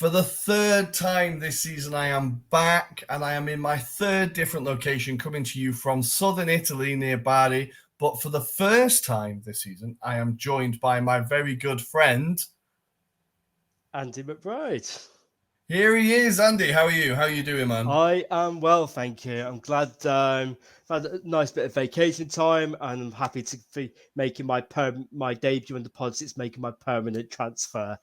For the third time this season, I am back, and I am in my third different location, coming to you from southern Italy near Bari. But for the first time this season, I am joined by my very good friend, Andy McBride. Here he is, Andy. How are you? How are you doing, man? I am well, thank you. I'm glad I've had a nice bit of vacation time, and I'm happy to be making my debut on the pods. It's making my permanent transfer.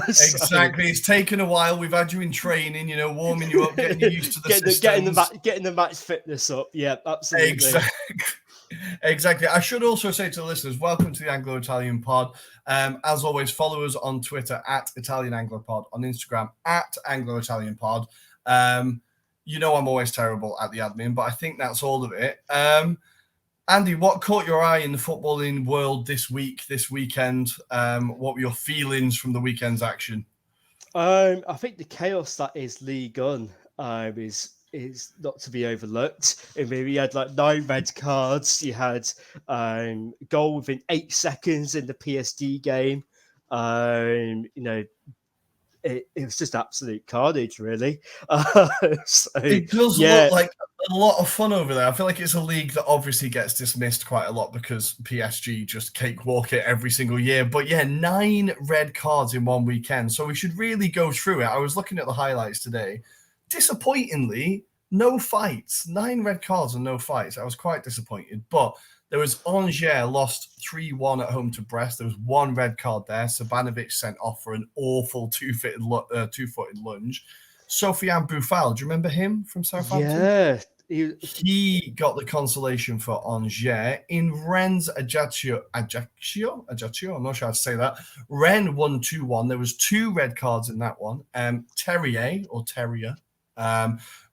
Exactly. It's taken a while. We've had you in training, warming you up, getting you used to the systems. Getting the match fitness up. Yeah, absolutely. Exactly. I should also say to the listeners, welcome to the Anglo-Italian pod. As always, follow us on Twitter at Italian Anglo Pod, on Instagram at Anglo-Italian pod. I'm always terrible at the admin, but I think that's all of it. Andy, what caught your eye in the footballing world this weekend? What were your feelings from the weekend's action? I think the chaos that is League One is not to be overlooked. I mean, you had like 9 red cards. You had goal within 8 seconds in the PSG game. It was just absolute carnage, really. It does look like a lot of fun over there. I feel like it's a league that obviously gets dismissed quite a lot because PSG just cakewalk it every single year. But yeah, 9 red cards in one weekend. So we should really go through it. I was looking at the highlights today. Disappointingly, no fights. 9 red cards and no fights. I was quite disappointed. But there was Angers lost 3-1 at home to Brest. There was 1 red card there. Sabanovic sent off for an awful two-footed lunge. Sofiane Boufal, do you remember him from Southampton? Yeah. He got the consolation for Angers. In Rennes Ajaccio, I'm not sure how to say that. Rennes won 2-1. There was 2 red cards in that one. Terrier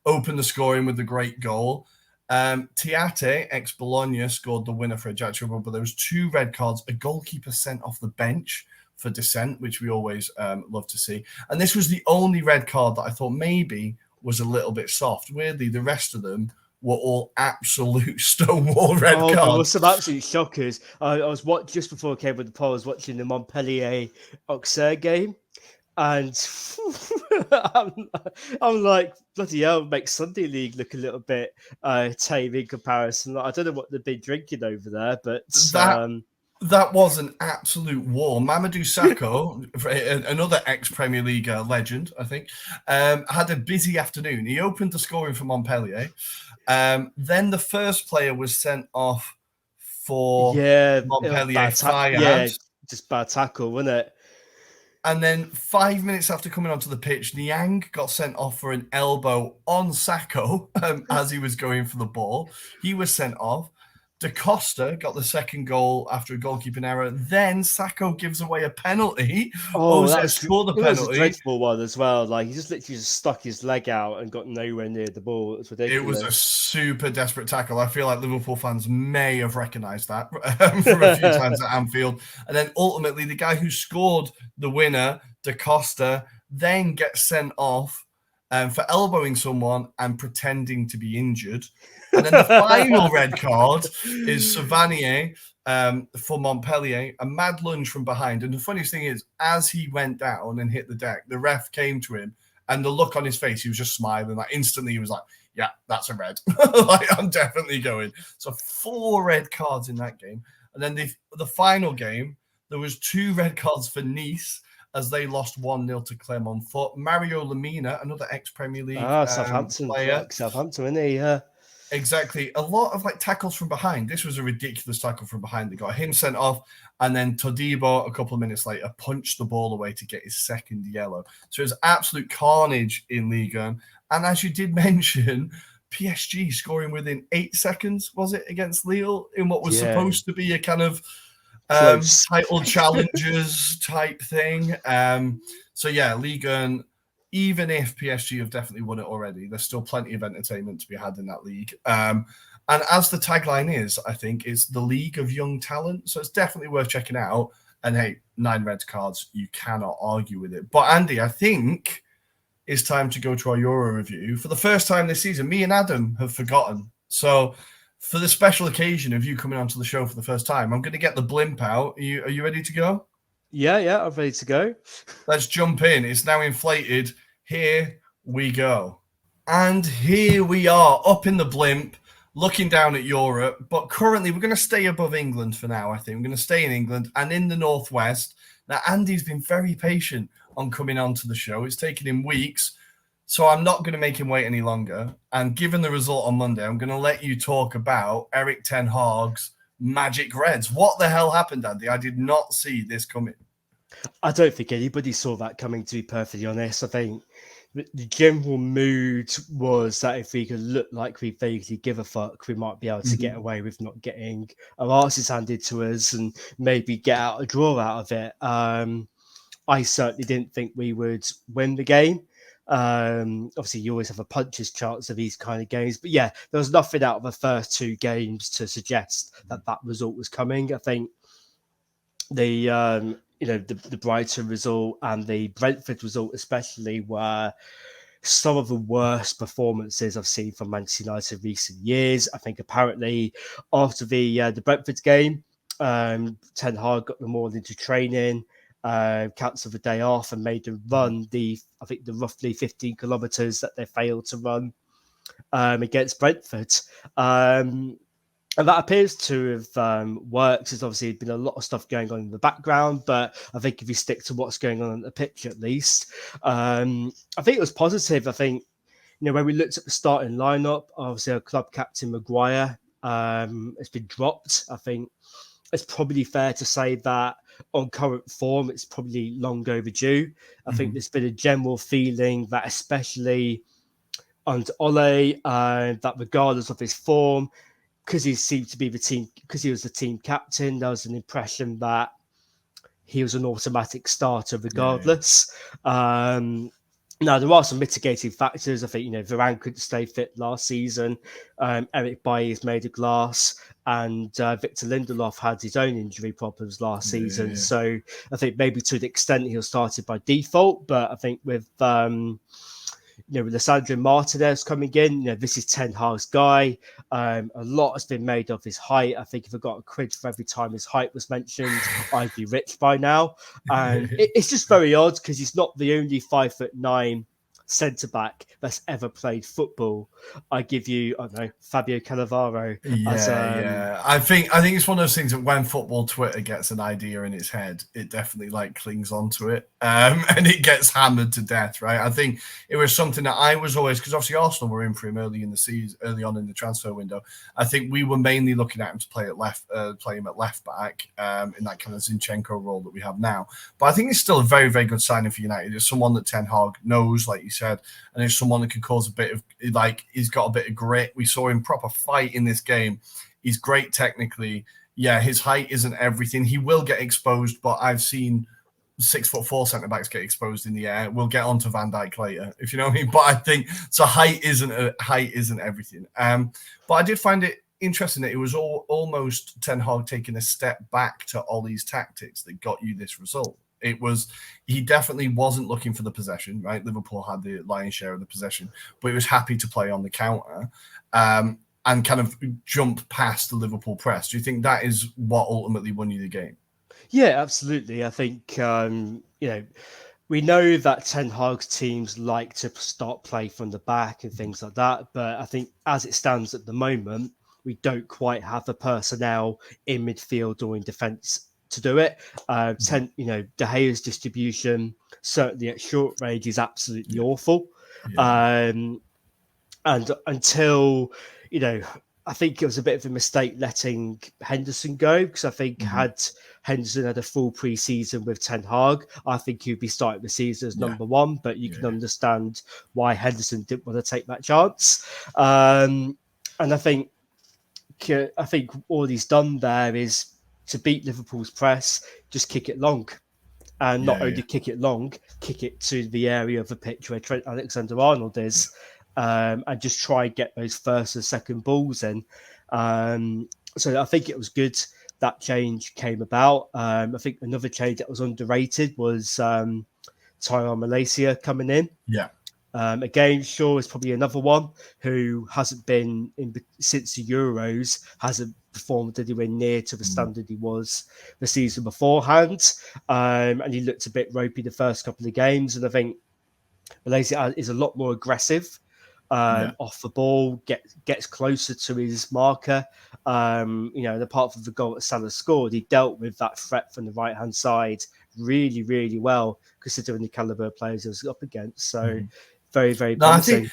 opened the scoring with the great goal. Tiate, ex-Bologna, scored the winner for Ajaccio, but there was 2 red cards. A goalkeeper sent off the bench for dissent, which we always love to see. And this was the only red card that I thought maybe was a little bit soft. Weirdly, the rest of them were all absolute stonewall red cards. There were some absolute shockers. I was just before I came with the poll, I was watching the Montpellier-Auxerre game. And I'm like, bloody hell, makes Sunday League look a little bit tame in comparison. I don't know what they've been drinking over there, but that was an absolute war. Mamadou Sakho, another ex-Premier League legend, I think, had a busy afternoon. He opened the scoring for Montpellier. Then the first player was sent off for Montpellier. Just bad tackle, wasn't it? And then 5 minutes after coming onto the pitch, Niang got sent off for an elbow on Sakho as he was going for the ball. He was sent off. Da Costa got the second goal after a goalkeeping error. Then Sakho gives away a penalty. Scored the penalty. It was a dreadful one as well. Like, he just literally stuck his leg out and got nowhere near the ball. It's ridiculous. It was a super desperate tackle. I feel like Liverpool fans may have recognised that for a few times at Anfield. And then ultimately, the guy who scored the winner, Da Costa, then gets sent off for elbowing someone and pretending to be injured. And then the final red card is Savanier for Montpellier, a mad lunge from behind. And the funniest thing is, as he went down and hit the deck, the ref came to him, and the look on his face, he was just smiling. Like, instantly, he was like, yeah, that's a red. Like, I'm definitely going. So 4 red cards in that game. And then the final game, there was 2 red cards for Nice as they lost 1-0 to Clermont Foot. Mario Lemina, another ex-Premier League Southampton player. like Southampton, isn't he? Yeah. Exactly. A lot of like tackles from behind. This was a ridiculous tackle from behind. They got him sent off, and then Todibo, a couple of minutes later, punched the ball away to get his second yellow. So it was absolute carnage in Ligue 1. And as you did mention, PSG scoring within 8 seconds, was it, against Lille in what was supposed to be a kind of title challengers type thing. So yeah, Ligue 1. Even if PSG have definitely won it already, there's still plenty of entertainment to be had in that league. And as the tagline is, I think, it's the League of Young Talent. So it's definitely worth checking out. And hey, 9 red cards, you cannot argue with it. But Andy, I think it's time to go to our Euro review. For the first time this season, me and Adam have forgotten. So for the special occasion of you coming onto the show for the first time, I'm going to get the blimp out. Are you ready to go? Yeah, I'm ready to go. Let's jump in. It's now inflated. Here we go. And here we are, up in the blimp, looking down at Europe. But currently, we're going to stay above England for now, I think. We're going to stay in England and in the Northwest. Now, Andy's been very patient on coming onto the show. It's taken him weeks, so I'm not going to make him wait any longer. And given the result on Monday, I'm going to let you talk about Erik Ten Hag's Magic Reds. What the hell happened, Andy? I did not see this coming. I don't think anybody saw that coming, to be perfectly honest. I think the general mood was that if we could look like we vaguely give a fuck, we might be able to get away with not getting our asses handed to us and maybe get out a draw out of it. I certainly didn't think we would win the game. Obviously, you always have a puncher's chance of these kind of games. But yeah, there was nothing out of the first 2 games to suggest that that result was coming. I think the Brighton result and the Brentford result especially were some of the worst performances I've seen from Manchester United in recent years. I think apparently after the Brentford game, Ten Hag got them all into training, cancelled the day off and made them run the roughly 15 kilometres that they failed to run against Brentford. And that appears to have worked. There's obviously been a lot of stuff going on in the background, but I think if you stick to what's going on the pitch, at least, I think it was positive. I think, when we looked at the starting lineup, obviously our club captain Maguire has been dropped. I think it's probably fair to say that on current form, it's probably long overdue. I think there's been a general feeling that, especially under Ole, that regardless of his form, because he seemed to be because he was the team captain, there was an impression that he was an automatic starter regardless. Now, there are some mitigating factors. I think, Varane couldn't stay fit last season. Eric Bailly's made of glass, and Victor Lindelof had his own injury problems last season. So I think maybe to an extent he was started by default, but I think with with Lissandro Martinez coming in, this is Ten Hag's guy. A lot has been made of his height. I think if I got a quid for every time his height was mentioned, I'd be rich by now. And it's just very odd because he's not the only 5'9" centre-back that's ever played football. I give you, I don't know, Fabio Cannavaro. I think it's one of those things that when football Twitter gets an idea in its head, it definitely clings onto it, and it gets hammered to death, right? I think it was something that I was always, because obviously Arsenal were in for him early in the season, early on in the transfer window. I think we were mainly looking at him to play him at left back, in that kind of Zinchenko role that we have now. But I think it's still a very, very good signing for United. It's someone that Ten Hag knows, like you said, and it's someone that can cause a bit of, he's got a bit of grit. We saw him proper fight in this game. He's great technically. Yeah, his height isn't everything. He will get exposed, but I've seen 6'4" centre backs get exposed in the air. We'll get on to Van Dijk later, if you know what I mean. But I think so. Height isn't everything. But I did find it interesting that it was almost Ten Hag taking a step back to Ole's tactics that got you this result. He definitely wasn't looking for the possession, right? Liverpool had the lion's share of the possession, but he was happy to play on the counter and kind of jump past the Liverpool press. Do you think that is what ultimately won you the game? Yeah, absolutely. I think, we know that Ten Hag's teams like to start play from the back and things like that. But I think as it stands at the moment, we don't quite have the personnel in midfield or in defence to do it. De Gea's distribution, certainly at short range, is absolutely awful. And until, I think it was a bit of a mistake letting Henderson go, because I think had Henderson had a full pre-season with Ten Hag, I think he'd be starting the season as number one, but you can understand why Henderson didn't want to take that chance. And I think all he's done there is to beat Liverpool's press, just kick it long. And not only kick it long, kick it to the area of the pitch where Trent Alexander-Arnold is. And just try and get those first and second balls in. So I think it was good that change came about. I think another change that was underrated was Tyrone Malaysia coming in. Yeah. Again, Shaw is probably another one who hasn't been in since the Euros, hasn't performed anywhere near to the standard he was the season beforehand. And he looked a bit ropey the first couple of games. And I think Malaysia is a lot more aggressive. Off the ball, gets closer to his marker. And apart from the goal that Salah scored, he dealt with that threat from the right-hand side really, really well, considering the caliber of players he was up against. So very, very promising.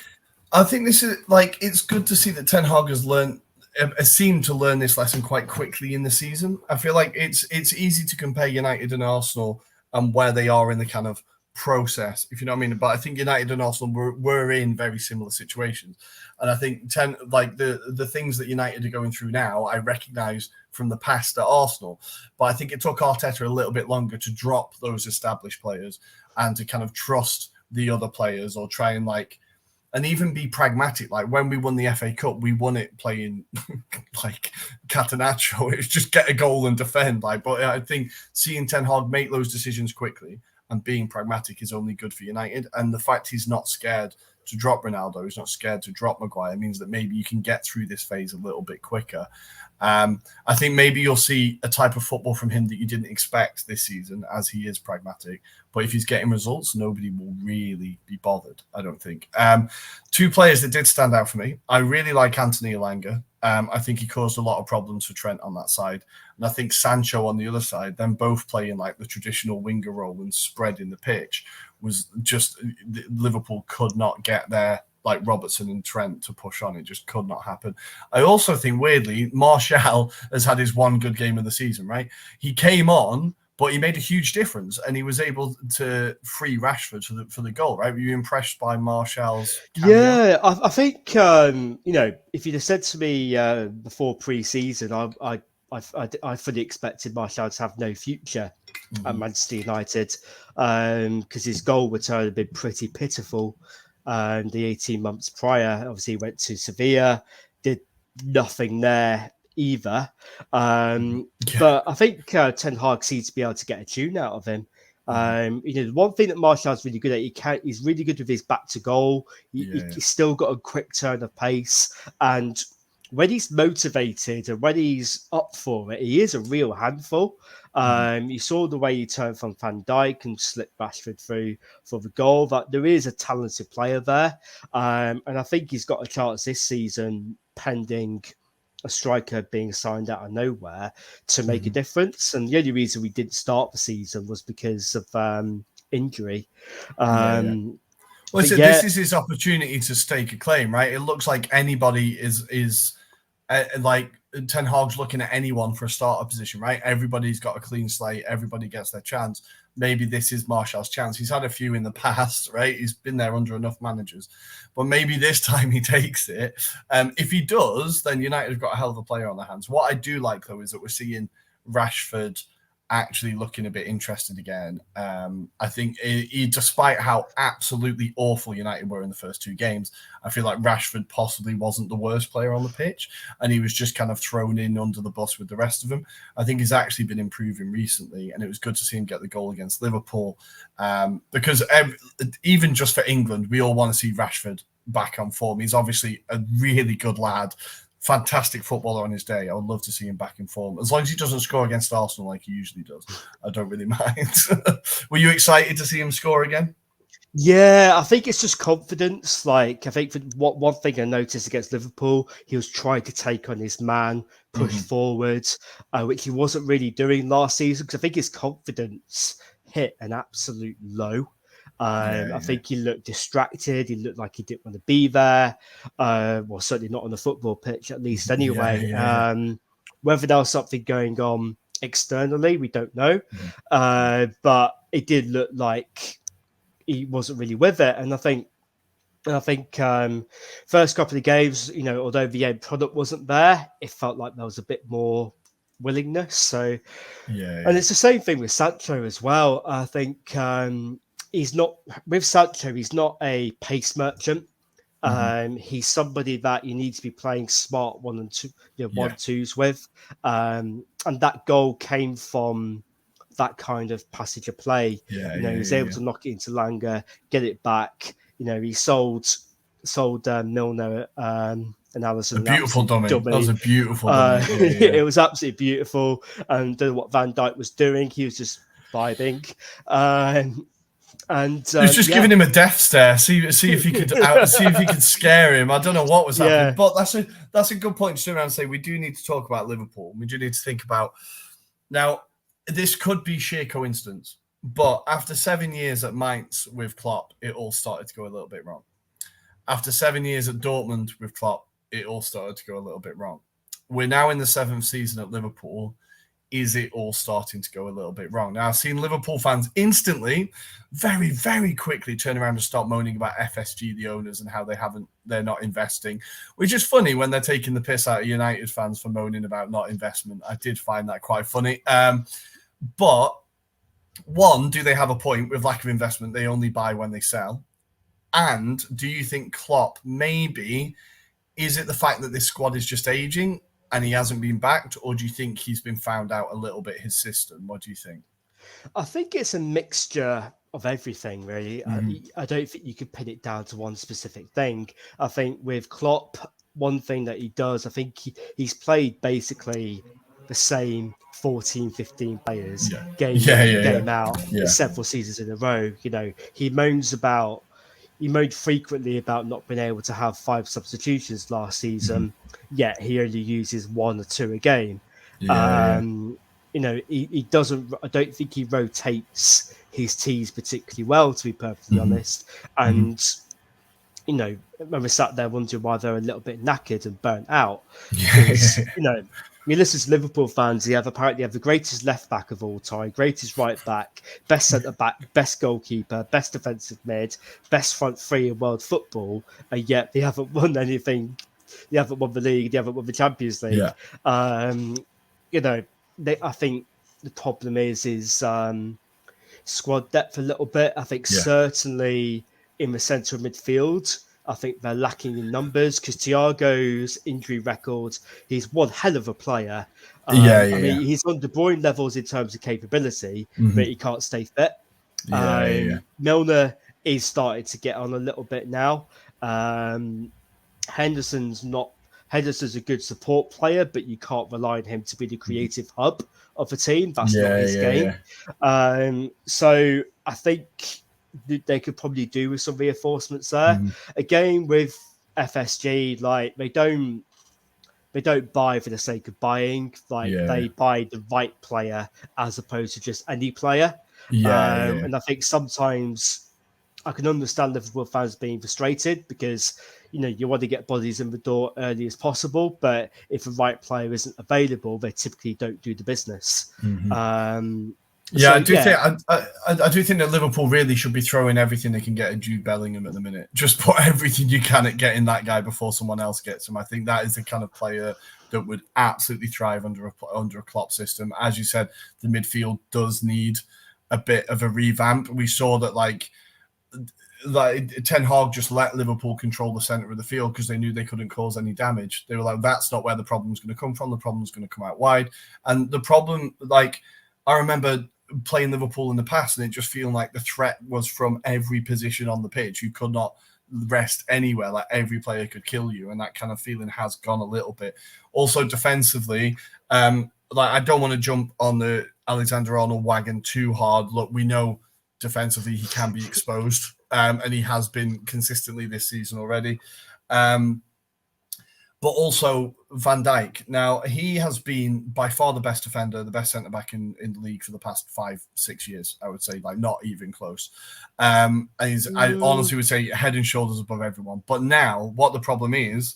I think this is it's good to see that Ten Hag has seemed to learn this lesson quite quickly in the season. I feel like it's easy to compare United and Arsenal and where they are in the kind of process, if you know what I mean. But I think United and Arsenal were in very similar situations, and I think the things that United are going through now, I recognise from the past at Arsenal. But I think it took Arteta a little bit longer to drop those established players and to kind of trust the other players, or try and even be pragmatic. Like when we won the FA Cup, we won it playing like Catenaccio. It was just get a goal and defend. But I think seeing Ten Hag make those decisions quickly and being pragmatic is only good for United. And the fact he's not scared to drop Ronaldo, he's not scared to drop Maguire, means that maybe you can get through this phase a little bit quicker. I think maybe you'll see a type of football from him that you didn't expect this season, as he is pragmatic. But if he's getting results, nobody will really be bothered, I don't think. Two players that did stand out for me. I really like Anthony Elanga. I think he caused a lot of problems for Trent on that side. And I think Sancho on the other side, them both playing like the traditional winger role and spreading the pitch, was just Liverpool could not get there. Like Robertson and Trent to push on. It just could not happen. I also think, weirdly, Martial has had his one good game of the season, right? He came on, but he made a huge difference, and he was able to free Rashford for the goal, right? Were you impressed by Martial's cameo? Yeah, I think, if you'd have said to me before pre-season, I fully expected Martial to have no future at Manchester United, because his goal return had been pretty pitiful. The 18 months prior, obviously, he went to Sevilla, did nothing there either. But I think Ten Hag seems to be able to get a tune out of him. The one thing that Martial's really good at, he's really good with his back to goal. He's still got a quick turn of pace, and when he's motivated and when he's up for it, he is a real handful. You saw the way he turned from Van Dijk and slipped Rashford through for the goal. That there is a talented player there, and I think he's got a chance this season, pending a striker being signed out of nowhere, to make a difference. And the only reason we didn't start the season was because of injury. Well, this is his opportunity to stake a claim, right? It looks like anybody is like Ten Hag's looking at anyone for a starter position, right? Everybody's got a clean slate. Everybody gets their chance. Maybe this is Martial's chance. He's had a few in the past, right? He's been there under enough managers. But maybe this time he takes it. If he does, then United have got a hell of a player on their hands. What I do like, though, is that we're seeing Rashford actually looking a bit interested again. I think despite how absolutely awful United were in the first two games, I feel like Rashford possibly wasn't the worst player on the pitch, and he was just kind of thrown in under the bus with the rest of them. I think he's actually been improving recently, and it was good to see him get the goal against Liverpool, because even just for England, we all want to see Rashford back on form. He's obviously a really good lad, fantastic footballer on his day. I would love to see him back in form. As long as he doesn't score against Arsenal like he usually does, I don't really mind. Were you excited to see him score again? Yeah, I think it's just confidence. Like, I think one thing I noticed against Liverpool, he was trying to take on his man, push forward, which he wasn't really doing last season, because I think his confidence hit an absolute low. I think he looked distracted. He looked like he didn't want to be there. Well, certainly not on the football pitch, at least anyway. Whether there was something going on externally, we don't know. But it did look like he wasn't really with it. And I think first couple of games, although the end product wasn't there, it felt like there was a bit more willingness. So, and it's the same thing with Sancho as well. I think he's not a pace merchant. He's somebody that you need to be playing smart 1-2s with. And that goal came from that kind of passage of play. He was able to knock it into Langer, get it back. He sold Milner and Alisson. A beautiful dummy. That was a beautiful dummy. It was absolutely beautiful. And don't know what Van Dijk was doing. He was just vibing. And he was just giving him a death stare. See if he could scare him. I don't know what was happening, but that's a good point to turn around and say we do need to talk about Liverpool. We do need to think about now. This could be sheer coincidence, but after 7 years at Mainz with Klopp, it all started to go a little bit wrong. After 7 years at Dortmund with Klopp, it all started to go a little bit wrong. We're now in the 7th season at Liverpool. Is it all starting to go a little bit wrong? Now, I've seen Liverpool fans instantly, very, very quickly turn around and start moaning about FSG, the owners, and how they're not investing, which is funny when they're taking the piss out of United fans for moaning about not investment. I did find that quite funny. But one, do they have a point with lack of investment? They only buy when they sell. And do you think Klopp is it the fact that this squad is just aging and he hasn't been backed, or do you think he's been found out a little bit, his system? What do you think? I think it's a mixture of everything, really. I don't think you could pin it down to one specific thing. I think with Klopp, one thing that he does, I think he's played basically the same 14, 15 players game out several seasons in a row. He moaned frequently about not being able to have 5 substitutions last season, yet he only uses 1 or 2 a game. He doesn't, I don't think he rotates his teams particularly well, to be perfectly honest. And, when we sat there wondering why they're a little bit knackered and burnt out, because, you listen to Liverpool fans, they apparently have the greatest left back of all time, greatest right back, best centre back, best goalkeeper, best defensive mid, best front three in world football, and yet they haven't won anything. They haven't won the league. They haven't won the Champions League. I think the problem is squad depth a little bit. I think certainly in the centre of midfield, I think they're lacking in numbers because Thiago's injury record, he's one hell of a player. I mean, he's on De Bruyne levels in terms of capability, but he can't stay fit. Milner is starting to get on a little bit now. Henderson's a good support player, but you can't rely on him to be the creative hub of the team. That's not his game. So I think they could probably do with some reinforcements there. Again, with FSG, like they don't buy for the sake of buying. They buy the right player as opposed to just any player. And I think sometimes I can understand Liverpool fans being frustrated because you want to get bodies in the door early as possible, but if the right player isn't available, they typically don't do the business. I do think that Liverpool really should be throwing everything they can get at Jude Bellingham at the minute. Just put everything you can at getting that guy before someone else gets him. I think that is the kind of player that would absolutely thrive under a Klopp system. As you said, the midfield does need a bit of a revamp. We saw that like Ten Hag just let Liverpool control the centre of the field because they knew they couldn't cause any damage. They were like, that's not where the problem's going to come from. The problem's going to come out wide. And the problem, like, I remember playing Liverpool in the past and it just feeling like the threat was from every position on the pitch. You could not rest anywhere. Like every player could kill you, and that kind of feeling has gone a little bit. Also defensively, like I don't want to jump on the Alexander-Arnold wagon too hard. Look, we know defensively he can be exposed, and he has been consistently this season already. But also Van Dijk. Now, he has been by far the best defender, the best centre-back in the league for the past 5-6 years, I would say, like not even close. I honestly would say head and shoulders above everyone. But now, what the problem is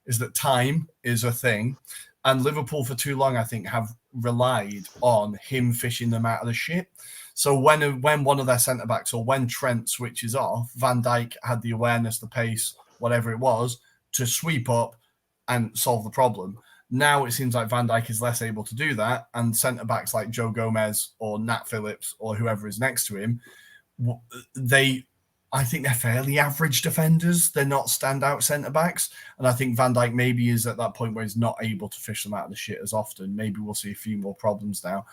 that time is a thing. And Liverpool for too long, I think, have relied on him fishing them out of the shit. So when one of their centre-backs or when Trent switches off, Van Dijk had the awareness, the pace, whatever it was, to sweep up and solve the problem. Now it seems like Van Dijk is less able to do that, and centre-backs like Joe Gomez or Nat Phillips or whoever is next to him, I think they're fairly average defenders. They're not standout centre-backs, and I think Van Dijk maybe is at that point where he's not able to fish them out of the shit as often. Maybe we'll see a few more problems now.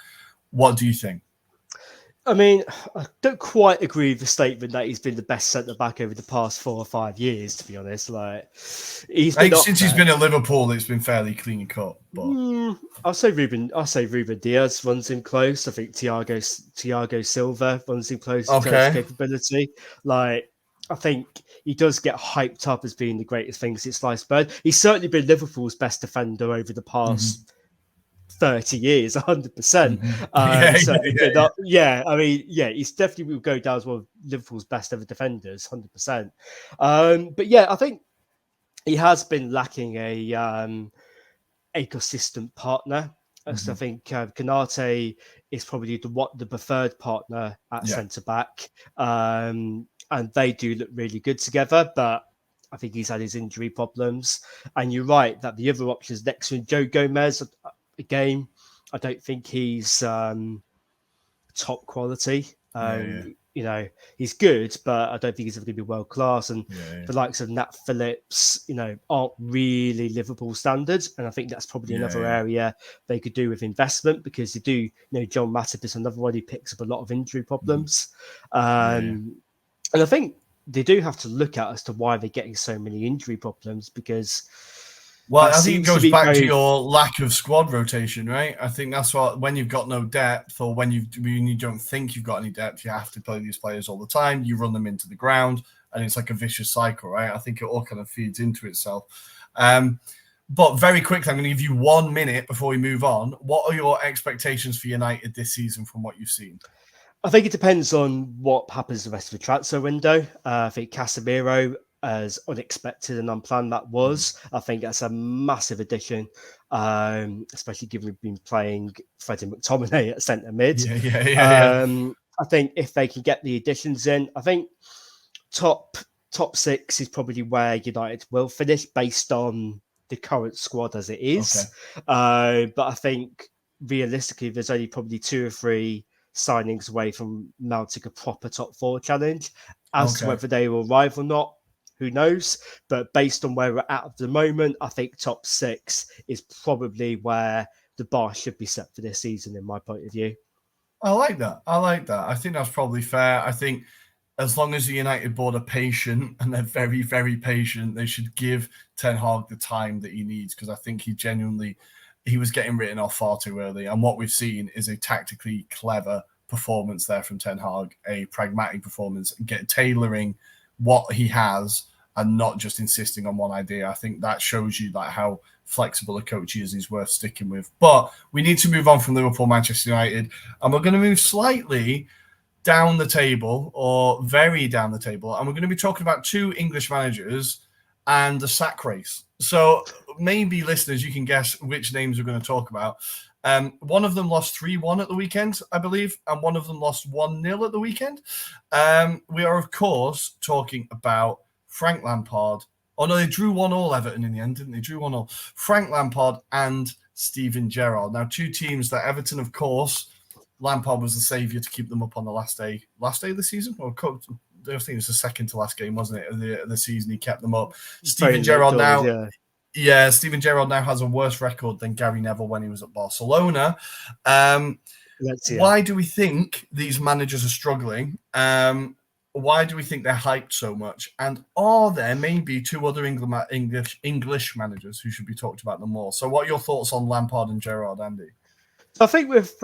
What do you think? I mean, I don't quite agree with the statement that he's been the best centre-back over the past 4 or 5 years, to be honest. Like, he's been since he's been at Liverpool, it's been fairly clean cut. But I'll say Ruben Diaz runs him close. I think Thiago Silva runs him close in terms of capability. Like, I think he does get hyped up as being the greatest thing since sliced bread. He's certainly been Liverpool's best defender over the past 30 years, 100%. He's definitely will go down as one of Liverpool's best ever defenders, 100%. But yeah, I think he has been lacking a consistent partner. So I think Konate is probably the preferred partner at centre back, and they do look really good together. But I think he's had his injury problems, and you're right that the other options next to him, Joe Gomez. Again, I don't think he's top quality. You know, he's good, but I don't think he's ever going to be world class. And the likes of Nat Phillips, you know, aren't really Liverpool standards. And I think that's probably another area they could do with investment, because they do, you know, John Matip is another one who picks up a lot of injury problems. And I think they do have to look at as to why they're getting so many injury problems, because I think it goes back to your lack of squad rotation, right? I think that's what, when you've got no depth, or when you don't think you've got any depth, you have to play these players all the time. You run them into the ground, and it's like a vicious cycle, right? I think it all kind of feeds into itself. But very quickly, I'm going to give you 1 minute before we move on. What are your expectations for United this season from what you've seen? I think it depends on what happens the rest of the transfer window. I think Casemiro, as unexpected and unplanned that was, I think that's a massive addition, especially given we've been playing Freddie McTominay at centre mid. I think if they can get the additions in, I think top 6 is probably where United will finish based on the current squad as it is. But I think realistically, there's only probably 2 or 3 signings away from mounting a proper top 4 challenge. As to whether they will arrive or not, who knows? But based on where we're at the moment, I think top 6 is probably where the bar should be set for this season, in my point of view. I like that. I think that's probably fair. I think as long as the United board are patient, and they're very, very patient, they should give Ten Hag the time that he needs, because I think he was getting written off far too early. And what we've seen is a tactically clever performance there from Ten Hag, a pragmatic performance, tailoring what he has and not just insisting on one idea. I think that shows you like how flexible a coach he is. He's worth sticking with. But we need to move on from Liverpool, Manchester United, and we're going to move slightly down the table, or very down the table, and we're going to be talking about 2 English managers and the sack race. So maybe listeners, you can guess which names we're going to talk about. One of them lost 3-1 at the weekend, I believe, and one of them lost 1-0 at the weekend. We are, of course, talking about Frank Lampard. Oh, no, they drew 1-1 Everton in the end, didn't they? Drew 1-1. Frank Lampard and Steven Gerrard. Now, 2 teams that Everton, of course, Lampard was the saviour to keep them up on the last day of the season? Or I think it was the second to last game, wasn't it? The season he kept them up. Steven Gerrard now... Yeah, Steven Gerrard now has a worse record than Gary Neville when he was at Barcelona. Why do we think these managers are struggling? why do we think they're hyped so much? And are there maybe two other English managers who should be talked about them more? So what are your thoughts on Lampard and Gerrard, Andy? I think with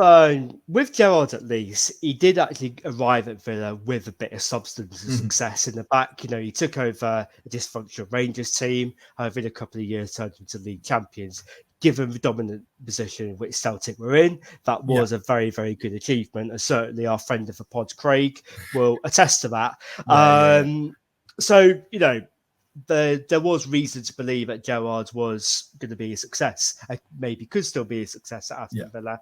Gerrard, at least, he did actually arrive at Villa with a bit of substance and success in the back. He took over a dysfunctional Rangers team, within a couple of years turned into league champions. Given the dominant position in which Celtic were in, that was a very, very good achievement. And certainly our friend of the pod, Craig, will attest to that. So, there was reason to believe that Gerrard was going to be a success. Maybe could still be a success at Aston Villa.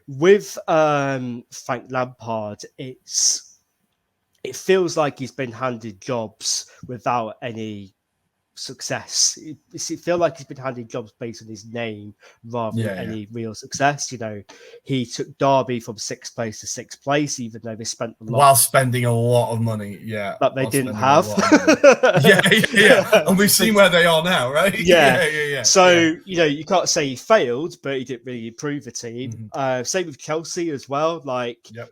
With Frank Lampard, it feels like he's been handed jobs without any success. It feels like he's been handed jobs based on his name rather than any real success. He took Derby from 6th place to 6th place, even though they spent a lot while spending a lot of money. That they didn't have. And we've seen where they are now, right? So you can't say he failed, but he didn't really improve the team. Same with Chelsea as well.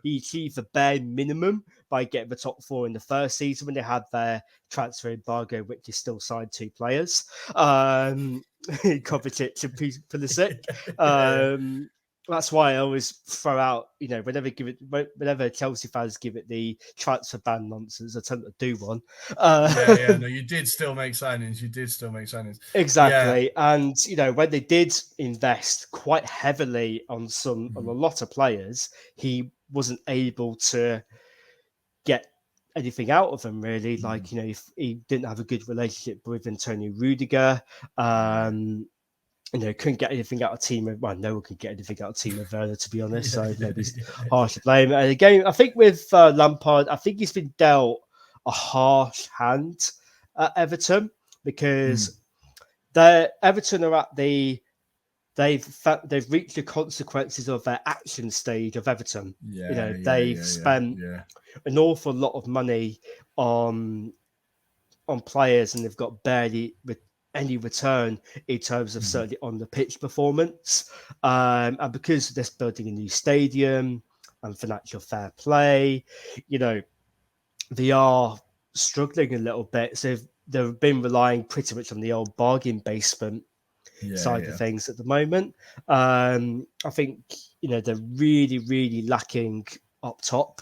He achieved the bare minimum by getting the top 4 in the first season when they had their transfer embargo, which is still signed 2 players, Kovacic and Pulisic. That's why I always throw out, whenever Chelsea fans give it the transfer ban nonsense, I tend to do one. No, you did still make signings. Exactly. And, when they did invest quite heavily on a lot of players, he wasn't able to get anything out of them, really. He didn't have a good relationship with Antonio Rudiger. Couldn't get anything out of Timo. Well, no one could get anything out of Timo Werner, to be honest. So maybe it's harsh to blame. And again, I think with Lampard, I think he's been dealt a harsh hand at Everton because Everton are at they've reached the consequences of their action stage of Everton. They've spent an awful lot of money on players, and they've got barely any return in terms of certainly on the pitch performance. And because they're building a new stadium and financial fair play, they are struggling a little bit. So they've been relying pretty much on the old bargain basement side of things at the moment. I think they're really, really lacking up top.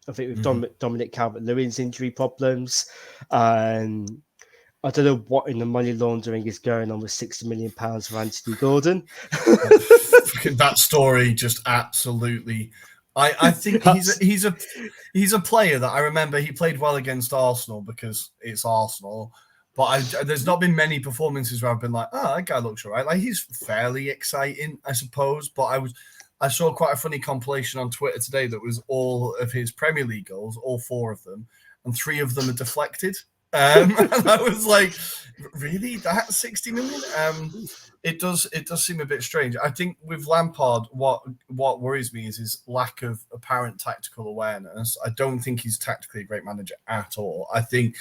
I think with Dominic Calvert-Lewin's injury problems, I don't know what in the money laundering is going on with £60 million for Anthony Gordon. That story just absolutely. I think he's a player that I remember he played well against Arsenal because it's Arsenal. But there's not been many performances where I've been like, oh, that guy looks all right. He's fairly exciting, I suppose. But I saw quite a funny compilation on Twitter today that was all of his Premier League goals, all 4 of them, and 3 of them are deflected. And I was like, really? That's 60 million? It does seem a bit strange. I think with Lampard, what worries me is his lack of apparent tactical awareness. I don't think he's tactically a great manager at all. I think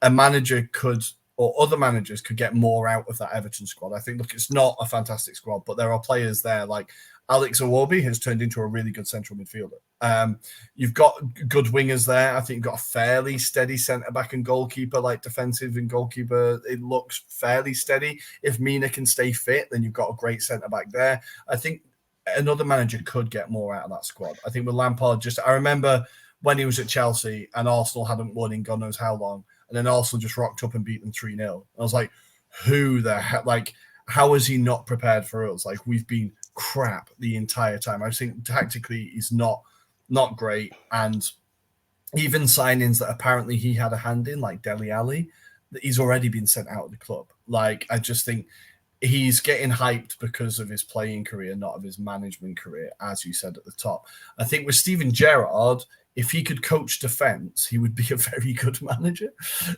a manager or other managers could get more out of that Everton squad. I think, look, it's not a fantastic squad, but there are players there like Alex Iwobi has turned into a really good central midfielder. You've got good wingers there. I think you've got a fairly steady centre-back and goalkeeper, like defensive and goalkeeper. It looks fairly steady. If Mina can stay fit, then you've got a great centre-back there. I think another manager could get more out of that squad. I think with Lampard, I remember when he was at Chelsea and Arsenal hadn't won in God knows how long, and then Arsenal just rocked up and beat them 3-0. I was like, who the heck? How is he not prepared for us? We've been crap the entire time. I think tactically he's not great. And even signings that apparently he had a hand in, like Dele Alli, he's already been sent out of the club. I just think he's getting hyped because of his playing career, not of his management career, as you said at the top. I think with Steven Gerrard, if he could coach defence, he would be a very good manager.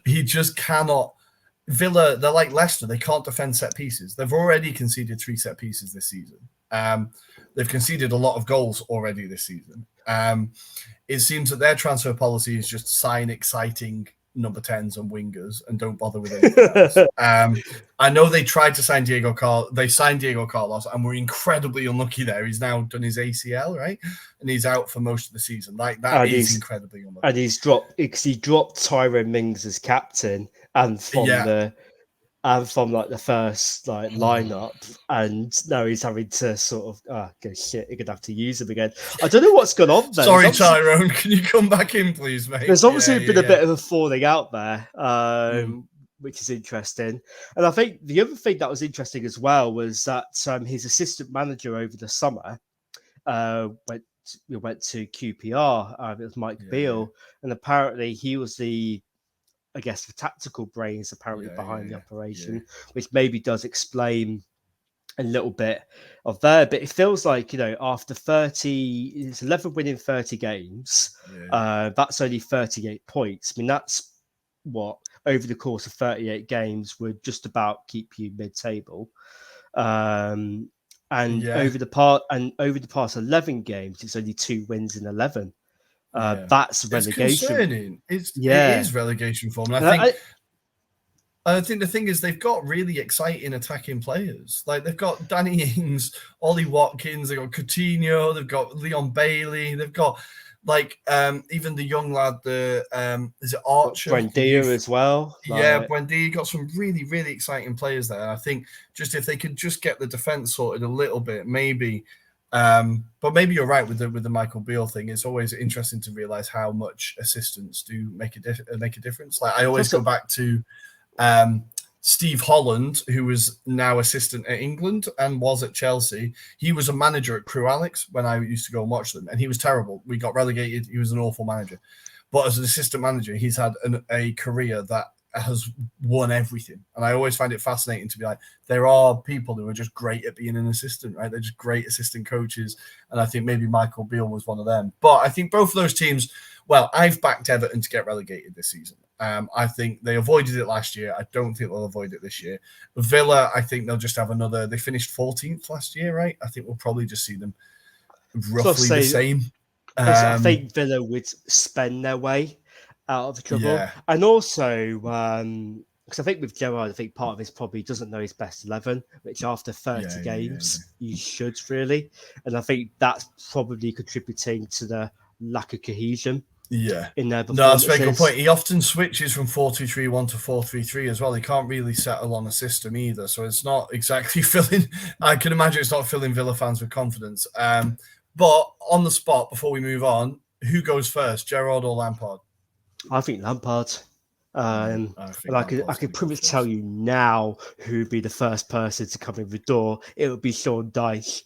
He just cannot. Villa, they're like Leicester. They can't defend set pieces. They've already conceded 3 set pieces this season. They've conceded a lot of goals already this season. It seems that their transfer policy is just sign exciting number 10s and wingers and don't bother with anything else. I know they tried to sign Diego Carlos. They signed Diego Carlos and were incredibly unlucky there. He's now done his ACL, right? And he's out for most of the season. Like, that is incredibly unlucky. And he dropped Tyrone Mings as captain and from the first lineup, and now he's having to sort of go shit. You're gonna have to use him again. I don't know what's gone on there. Sorry, Tyrone, can you come back in, please, mate? There's obviously been a bit of a falling out there, which is interesting. And I think the other thing that was interesting as well was that his assistant manager over the summer went to QPR. It was Mike Beale, and apparently he was the tactical brains behind the operation, which maybe does explain a little bit of there. But it feels like, after 11 winning 30 games, that's only 38 points. I mean, that's what over the course of 38 games would just about keep you mid-table. Over the past 11 games, it's only 2 wins in 11. That's relegation. It's concerning. It is relegation form. And I think the thing is they've got really exciting attacking players. Like, they've got Danny Ings, Ollie Watkins, they've got Coutinho, they've got Leon Bailey, they've got even the young lad, is it Archer? Buendia as well. Buendia, got some really, really exciting players there. I think just if they could just get the defense sorted a little bit, maybe. But maybe you're right with the Michael Beale thing. It's always interesting to realize how much assistants do make a difference. Like, I always go back to Steve Holland, who is now assistant at England and was at Chelsea. He was a manager at Crew Alex when I used to go and watch them, and he was terrible. We got relegated. He was an awful manager. But as an assistant manager, he's had a career that has won everything. And I always find it fascinating to be like, there are people who are just great at being an assistant, right? They're just great assistant coaches. And I think maybe Michael Beale was one of them. But I think both of those teams, I've backed Everton to get relegated this season. I think they avoided it last year. I don't think they'll avoid it this year. Villa, I think they'll just have they finished 14th last year, right? I think we'll probably just see them roughly the same. I think Villa would spend their way out of the trouble. Yeah. And also, because I think with Gerrard, I think part of this probably doesn't know his best 11, which after 30 games, you should really. And I think that's probably contributing to the lack of cohesion. In their performances. No, that's a very good point. He often switches from 4-2-3-1 to 4-3-3 as well. He can't really settle on a system either. So it's not exactly filling, I can imagine it's not filling Villa fans with confidence. But on the spot, before we move on, who goes first, Gerrard or Lampard? I think Lampard. I could pretty much tell you now who'd be the first person to come in the door. It would be Sean Dyche.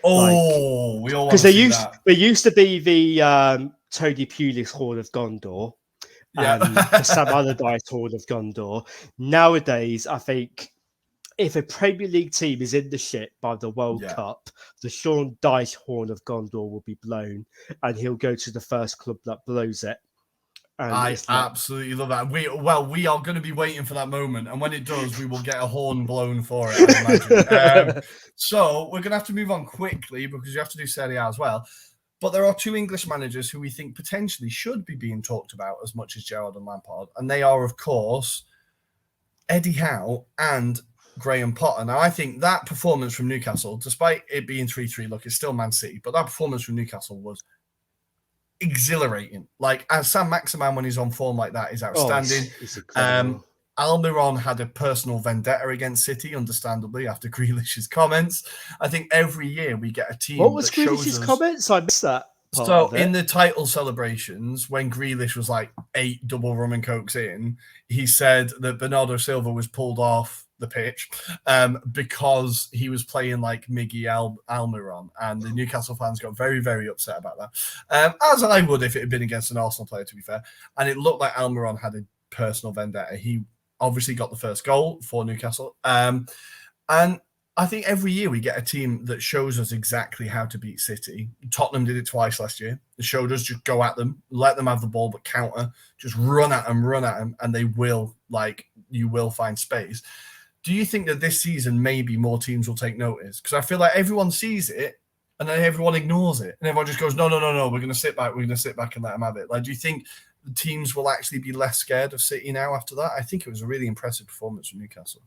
Oh, we all want to see that. There used to be the Tony Pulis Horn of Gondor and the Sam Allardyce Horn of Gondor. Nowadays, I think if a Premier League team is in the shit by the World Cup, the Sean Dyche Horn of Gondor will be blown, and he'll go to the first club that blows it. I absolutely love that. We are going to be waiting for that moment, and when it does, we will get a horn blown for it, I imagine. So we're going to have to move on quickly because you have to do Serie A as well. But there are 2 English managers who we think potentially should be being talked about as much as Gerrard and Lampard, and they are, of course, Eddie Howe and Graham Potter. Now, I think that performance from Newcastle, despite it being 3-3, look, it's still Man City, but that performance from Newcastle was exhilarating. Like, as Sam Maximan, when he's on form like that, is outstanding. It's incredible. Almiron had a personal vendetta against City, understandably, after Grealish's comments. I think every year we get a team. What was Grealish's comments? I missed that. So in the title celebrations, when Grealish was like 8 double rum and cokes in, he said that Bernardo Silva was pulled off the pitch because he was playing like Miggy Almiron, and the Newcastle fans got very, very upset about that. As I would if it had been against an Arsenal player, to be fair. And it looked like Almiron had a personal vendetta. He obviously got the first goal for Newcastle. And I think every year we get a team that shows us exactly how to beat City. Tottenham did it twice last year. They showed us just go at them, let them have the ball, but counter, just run at them, and they will, you will find space. Do you think that this season maybe more teams will take notice? Because I feel like everyone sees it and then everyone ignores it. And everyone just goes, no, we're going to sit back. We're going to sit back and let them have it. Do you think teams will actually be less scared of City now after that. I think it was a really impressive performance from Newcastle.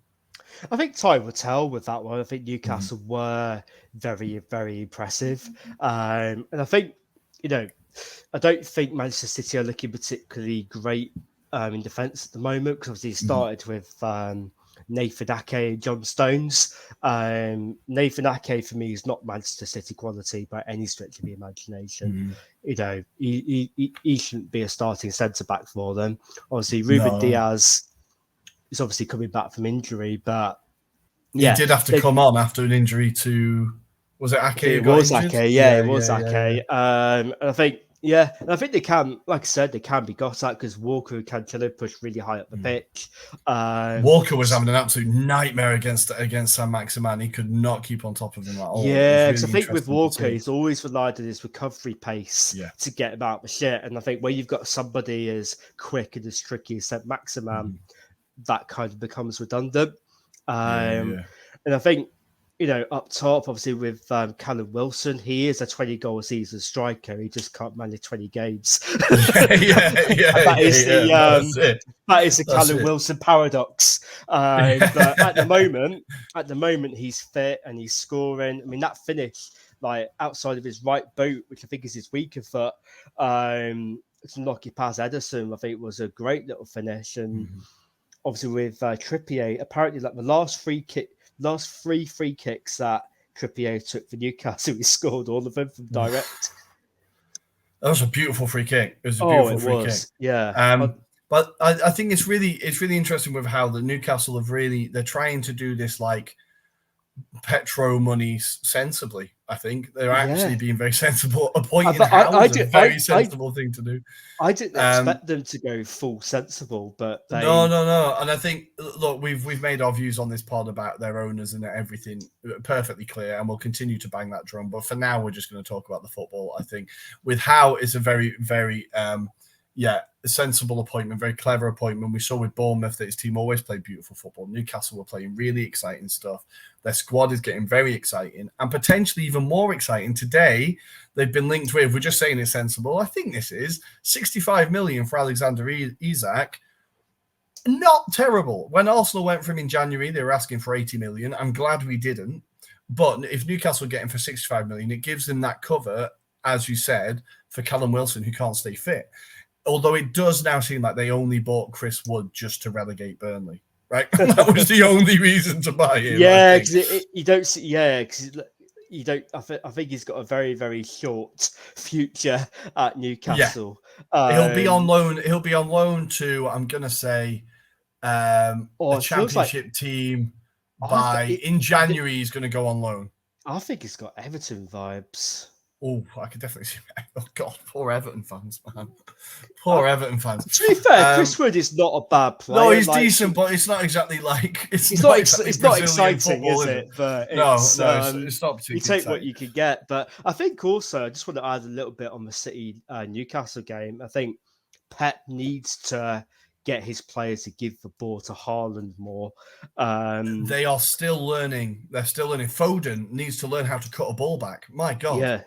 I think time will tell with that one. I think Newcastle were very, very impressive. And I think, I don't think Manchester City are looking particularly great in defence at the moment, because obviously it started with Nathan Ake and John Stones. Nathan Ake, for me, is not Manchester City quality by any stretch of the imagination. He shouldn't be a starting centre-back for them. Obviously, Ruben Diaz is obviously coming back from injury, but he did have to come on after an injury to... Was it Ake? It was Ake, it was Ake. And I think, and I think they can, like I said, they can be got at, because Walker and Cancelo push really high up the pitch. Walker was having an absolute nightmare against San Maximan. He could not keep on top of him at all. Yeah, because I think with Walker, he's always relied on his recovery pace to get him out of the shit. And I think when you've got somebody as quick and as tricky as San Maximan, that kind of becomes redundant. And I think, up top, obviously, with Callum Wilson, he is a 20-goal a season striker. He just can't manage 20 games. That is the Callum Wilson paradox. But at the moment, he's fit and he's scoring. I mean, that finish, like outside of his right boot, which I think is his weaker foot, to knock it past Ederson, I think was a great little finish. And obviously with Trippier, apparently like the last three free kicks that Trippier took for Newcastle, he scored all of them from direct. That was a beautiful free kick. It was a beautiful free kick. Yeah. But I think it's really interesting with how the Newcastle they're trying to do this like petro money sensibly. I think they're actually being very sensible. Appointing Howe is a very sensible thing to do. I didn't expect them to go full sensible, but they... No. And I think, look, we've made our views on this pod about their owners and everything perfectly clear, and we'll continue to bang that drum. But for now, we're just going to talk about the football. I think with Howe, it's a very, very a sensible appointment, very clever appointment. We saw with Bournemouth that his team always played beautiful football. Newcastle were playing really exciting stuff. Their squad is getting very exciting and potentially even more exciting. Today, they've been linked with, we're just saying it's sensible, I think this is 65 million for Alexander Isak. Not terrible. When Arsenal went for him in January, they were asking for 80 million. I'm glad we didn't. But if Newcastle get him for 65 million, it gives them that cover, as you said, for Callum Wilson, who can't stay fit. Although it does now seem like they only bought Chris Wood just to relegate Burnley, right? That was the only reason to buy him. Yeah, because you don't see. Yeah, because you don't. I think he's got a very, very short future at Newcastle. He'll be on loan. He'll be on loan to, I'm gonna say, a championship team. In January, he's going to go on loan. I think he's got Everton vibes. Oh, I could definitely see that. Oh, God, poor Everton fans, man. Poor Everton fans. To be fair, Chris Wood is not a bad player. No, he's decent, but it's not exactly like... It's not exciting, football, is it? But it's not particularly you take what you can get. But I think also, I just want to add a little bit on the City-Newcastle game. I think Pep needs to get his players to give the ball to Haaland more. They are still learning. They're still learning. Foden needs to learn how to cut a ball back. My God. Yeah.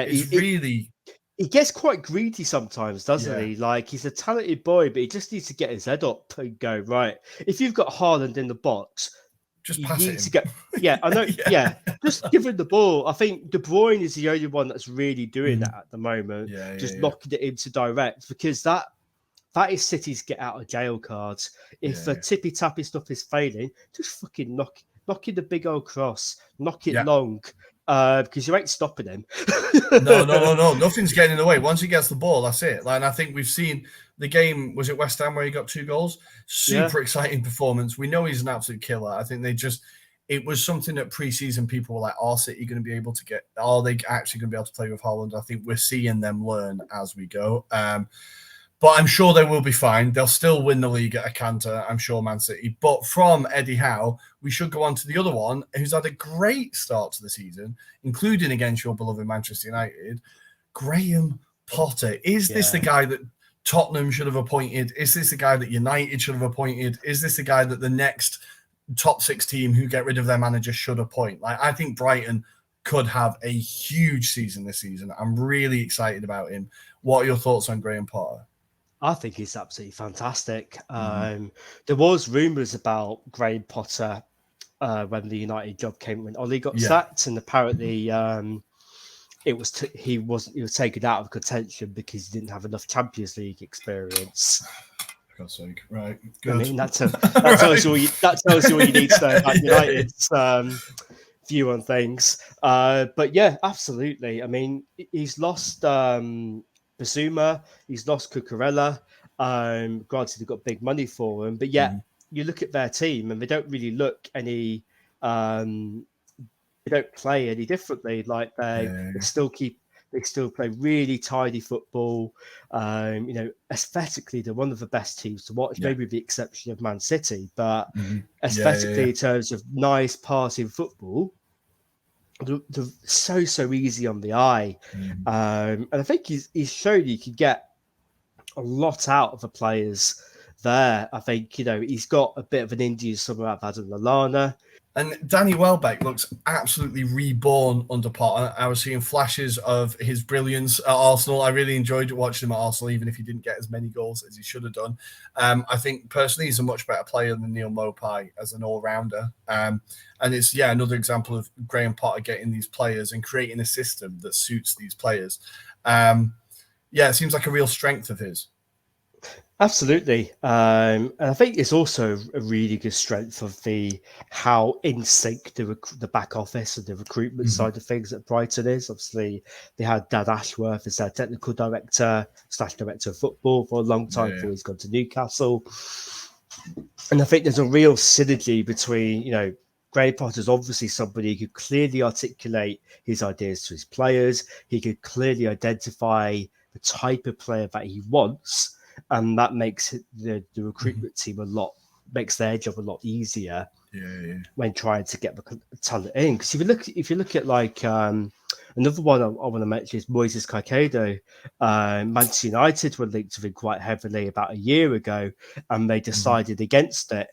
He gets quite greedy sometimes, doesn't he? Like, he's a talented boy, but he just needs to get his head up and go, right, if you've got Haaland in the box, just pass it to get. Yeah, I know. Just give him the ball. I think De Bruyne is the only one that's really doing that at the moment. Just knocking it into direct, because that is City's get out of jail cards. If the tippy tappy stuff is failing, just fucking knock in the big old cross, knock it long, because you ain't stopping him. No. Nothing's getting in the way. Once he gets the ball, that's it. Like, and I think we've seen the game. Was it West Ham where he got 2 goals? Super exciting performance. We know he's an absolute killer. I think it was something that pre-season people were like, are City going to be able to get? Are they actually going to be able to play with Haaland? I think we're seeing them learn as we go. But I'm sure they will be fine. They'll still win the league at a canter, I'm sure, Man City. But from Eddie Howe, we should go on to the other one, who's had a great start to the season, including against your beloved Manchester United, Graham Potter. Is this the guy that Tottenham should have appointed? Is this the guy that United should have appointed? Is this the guy that the next top 6 team who get rid of their manager should appoint? Like, I think Brighton could have a huge season this season. I'm really excited about him. What are your thoughts on Graham Potter? I think he's absolutely fantastic. There was rumours about Graham Potter when the United job came, when Ollie got sacked, and apparently he was taken out of contention because he didn't have enough Champions League experience. For God's sake, right? Good. I mean, that tells you all you need to know about United's view on things. But yeah, absolutely. I mean, he's lost Basuma, he's lost Cucurella. Granted, they've got big money for him, but yet you look at their team and they don't really look any. They don't play any differently. Like they still play really tidy football. Aesthetically, they're one of the best teams to watch, maybe with the exception of Man City. But aesthetically, in terms of nice passing football, they're so easy on the eye. And I think he's shown you can get a lot out of the players there. I think, he's got a bit of an Indian summer out of Adam Lallana. And Danny Welbeck looks absolutely reborn under Potter. I was seeing flashes of his brilliance at Arsenal. I really enjoyed watching him at Arsenal, even if he didn't get as many goals as he should have done. I think personally he's a much better player than Neil Maupay as an all-rounder. And it's, another example of Graham Potter getting these players and creating a system that suits these players. It seems like a real strength of his. Absolutely. And I think it's also a really good strength of how in sync the back office and the recruitment side of things at Brighton is. Obviously, they had Dan Ashworth as their technical director / director of football for a long time before he's gone to Newcastle. And I think there's a real synergy between, Graham Potter's obviously somebody who could clearly articulate his ideas to his players. He could clearly identify the type of player that he wants. And that makes the recruitment team makes their job a lot easier when trying to get the talent in. Because if you look at like another one I want to mention is Moises Caicedo. Manchester United were linked with him quite heavily about a year ago, and they decided against it.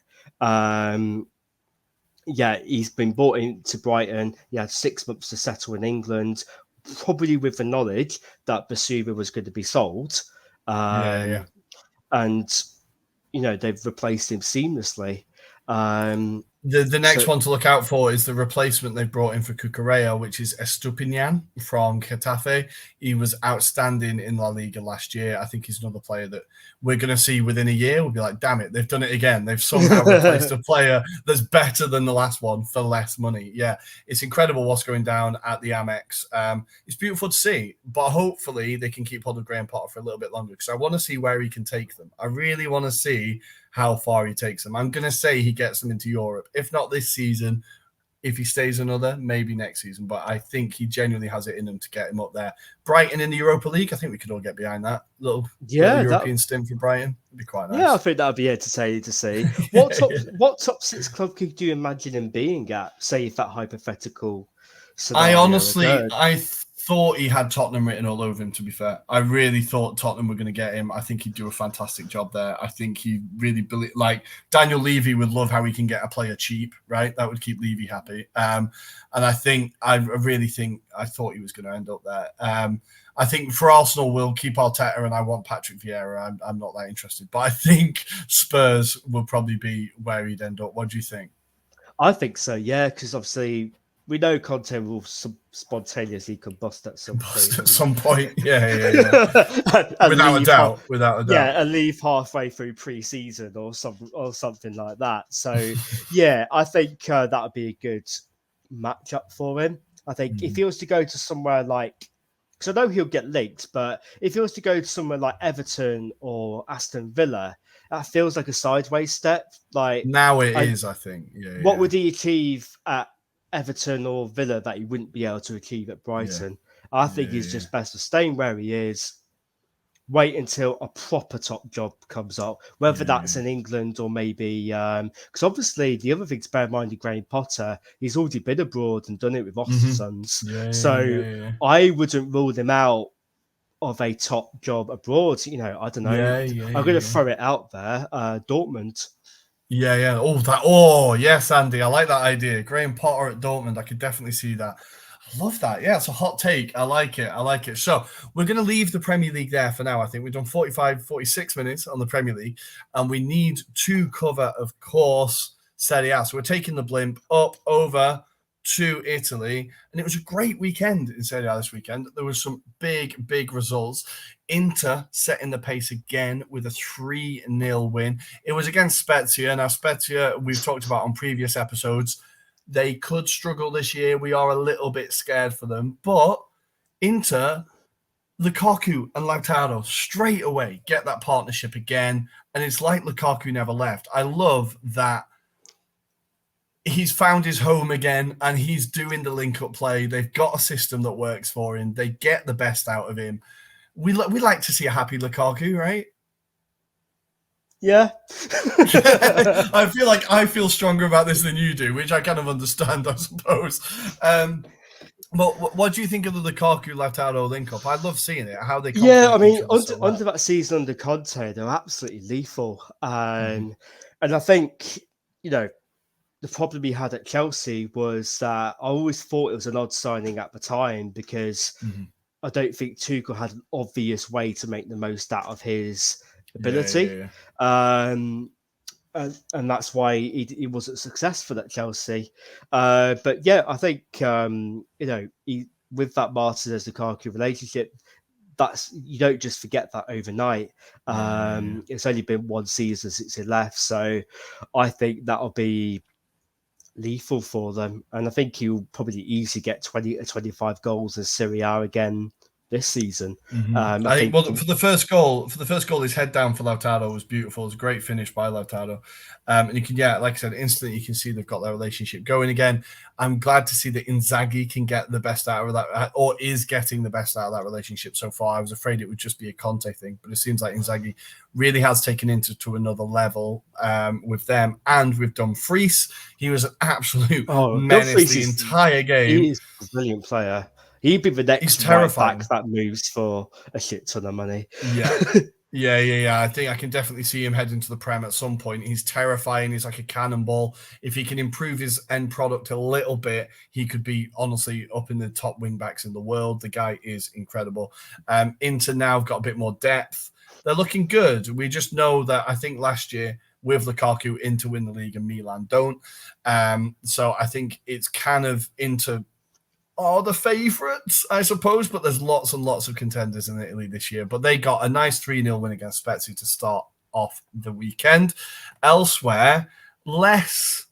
He's been brought into Brighton. He had 6 months to settle in England, probably with the knowledge that Basuma was going to be sold. And they've replaced him seamlessly. The next one to look out for is the replacement they've brought in for Cucurella, which is Estupiñán from Getafe. He was outstanding in La Liga last year. I think he's another player that we're going to see within a year. We'll be like, damn it, they've done it again. They've somehow replaced a player that's better than the last one for less money. Yeah, it's incredible what's going down at the Amex. It's beautiful to see, but hopefully they can keep hold of Graham Potter for a little bit longer, because I want to see where he can take them. I really want to see how far he takes them. I'm going to say he gets them into Europe. If not this season, if he stays another, maybe next season. But I think he genuinely has it in him to get him up there. Brighton in the Europa League, I think we could all get behind that. Little European stint for Brighton. It'd be quite nice. Yeah, I think that would be entertaining to see. What top 6 club could you imagine him being at, say, if that hypothetical scenario I thought he had Tottenham written all over him, to be fair. I really thought Tottenham were going to get him. I think he'd do a fantastic job there. I think he really Daniel Levy would love how he can get a player cheap, right? That would keep Levy happy. And I thought he was going to end up there. I think for Arsenal, we'll keep Arteta, and I want Patrick Vieira. I'm not that interested. But I think Spurs will probably be where he'd end up. What do you think? I think so, yeah, because obviously we know Conte will spontaneously combust at some point. At some point, yeah. Without a doubt. Yeah, and leave halfway through pre-season or something like that. So, yeah, I think that would be a good matchup for him. I think if he was to go to somewhere like, because I know he'll get linked, but if he was to go to somewhere like Everton or Aston Villa, that feels like a sideways step. Like now it is, I think. Yeah. What would he achieve at Everton or Villa that he wouldn't be able to achieve at Brighton? I think he's just best to staying where he is, wait until a proper top job comes up, whether that's in England or maybe because obviously the other thing to bear in mind with Graham Potter, he's already been abroad and done it with Ostersons. I wouldn't rule him out of a top job abroad. I don't know. I'm going to throw it out there. Dortmund. Yeah. Oh, yes, Andy. I like that idea. Graham Potter at Dortmund. I could definitely see that. I love that. Yeah, it's a hot take. I like it. So we're going to leave the Premier League there for now. I think we've done 46 minutes on the Premier League, and we need to cover, of course, Serie A. So we're taking the blimp up over to Italy, and it was a great weekend in Serie A this weekend. There was some big results. Inter setting the pace again with a 3-0 win. It was against Spezia. Now, Spezia, we've talked about on previous episodes, they could struggle this year. We are a little bit scared for them. But Inter, Lukaku and Lautaro straight away get that partnership again. And it's like Lukaku never left. I love that he's found his home again and he's doing the link-up play. They've got a system that works for him. They get the best out of him. We like to see a happy Lukaku, right? Yeah. I feel like I feel stronger about this than you do, which I kind of understand, I suppose. But what do you think of the Lukaku-Lautaro link-up? I love seeing it, how they Yeah, I mean, under that season under Conte, they're absolutely lethal. And I think, the problem he had at Chelsea was that I always thought it was an odd signing at the time because I don't think Tuchel had an obvious way to make the most out of his ability. And that's why he wasn't successful at Chelsea. But yeah, I think, with that Martinez Lukaku relationship, you don't just forget that overnight. It's only been one season since he left. So I think that'll be lethal for them. And I think he'll probably easily get 20 to 25 goals in Serie A again this season. I think for the first goal, his head down for Lautaro was beautiful. It was a great finish by Lautaro. And you can, like I said, instantly you can see they've got their relationship going again. I'm glad to see that Inzaghi can get the best out of that, or is getting the best out of that relationship so far. I was afraid it would just be a Conte thing, but it seems like Inzaghi really has taken it to another level with them and with Dumfries. He was an absolute menace the entire game. He is a brilliant player. He'd be the next right back that moves for a shit ton of money. Yeah. I think I can definitely see him heading to the Prem at some point. He's terrifying. He's like a cannonball. If he can improve his end product a little bit, he could be honestly up in the top wing backs in the world. The guy is incredible. Inter now have got a bit more depth. They're looking good. We just know that I think last year with Lukaku, Inter win the league and Milan don't. So I think it's kind of Inter are the favourites, I suppose, but there's lots and lots of contenders in Italy this year. But they got a nice 3-0 win against Spezia to start off the weekend. Elsewhere, less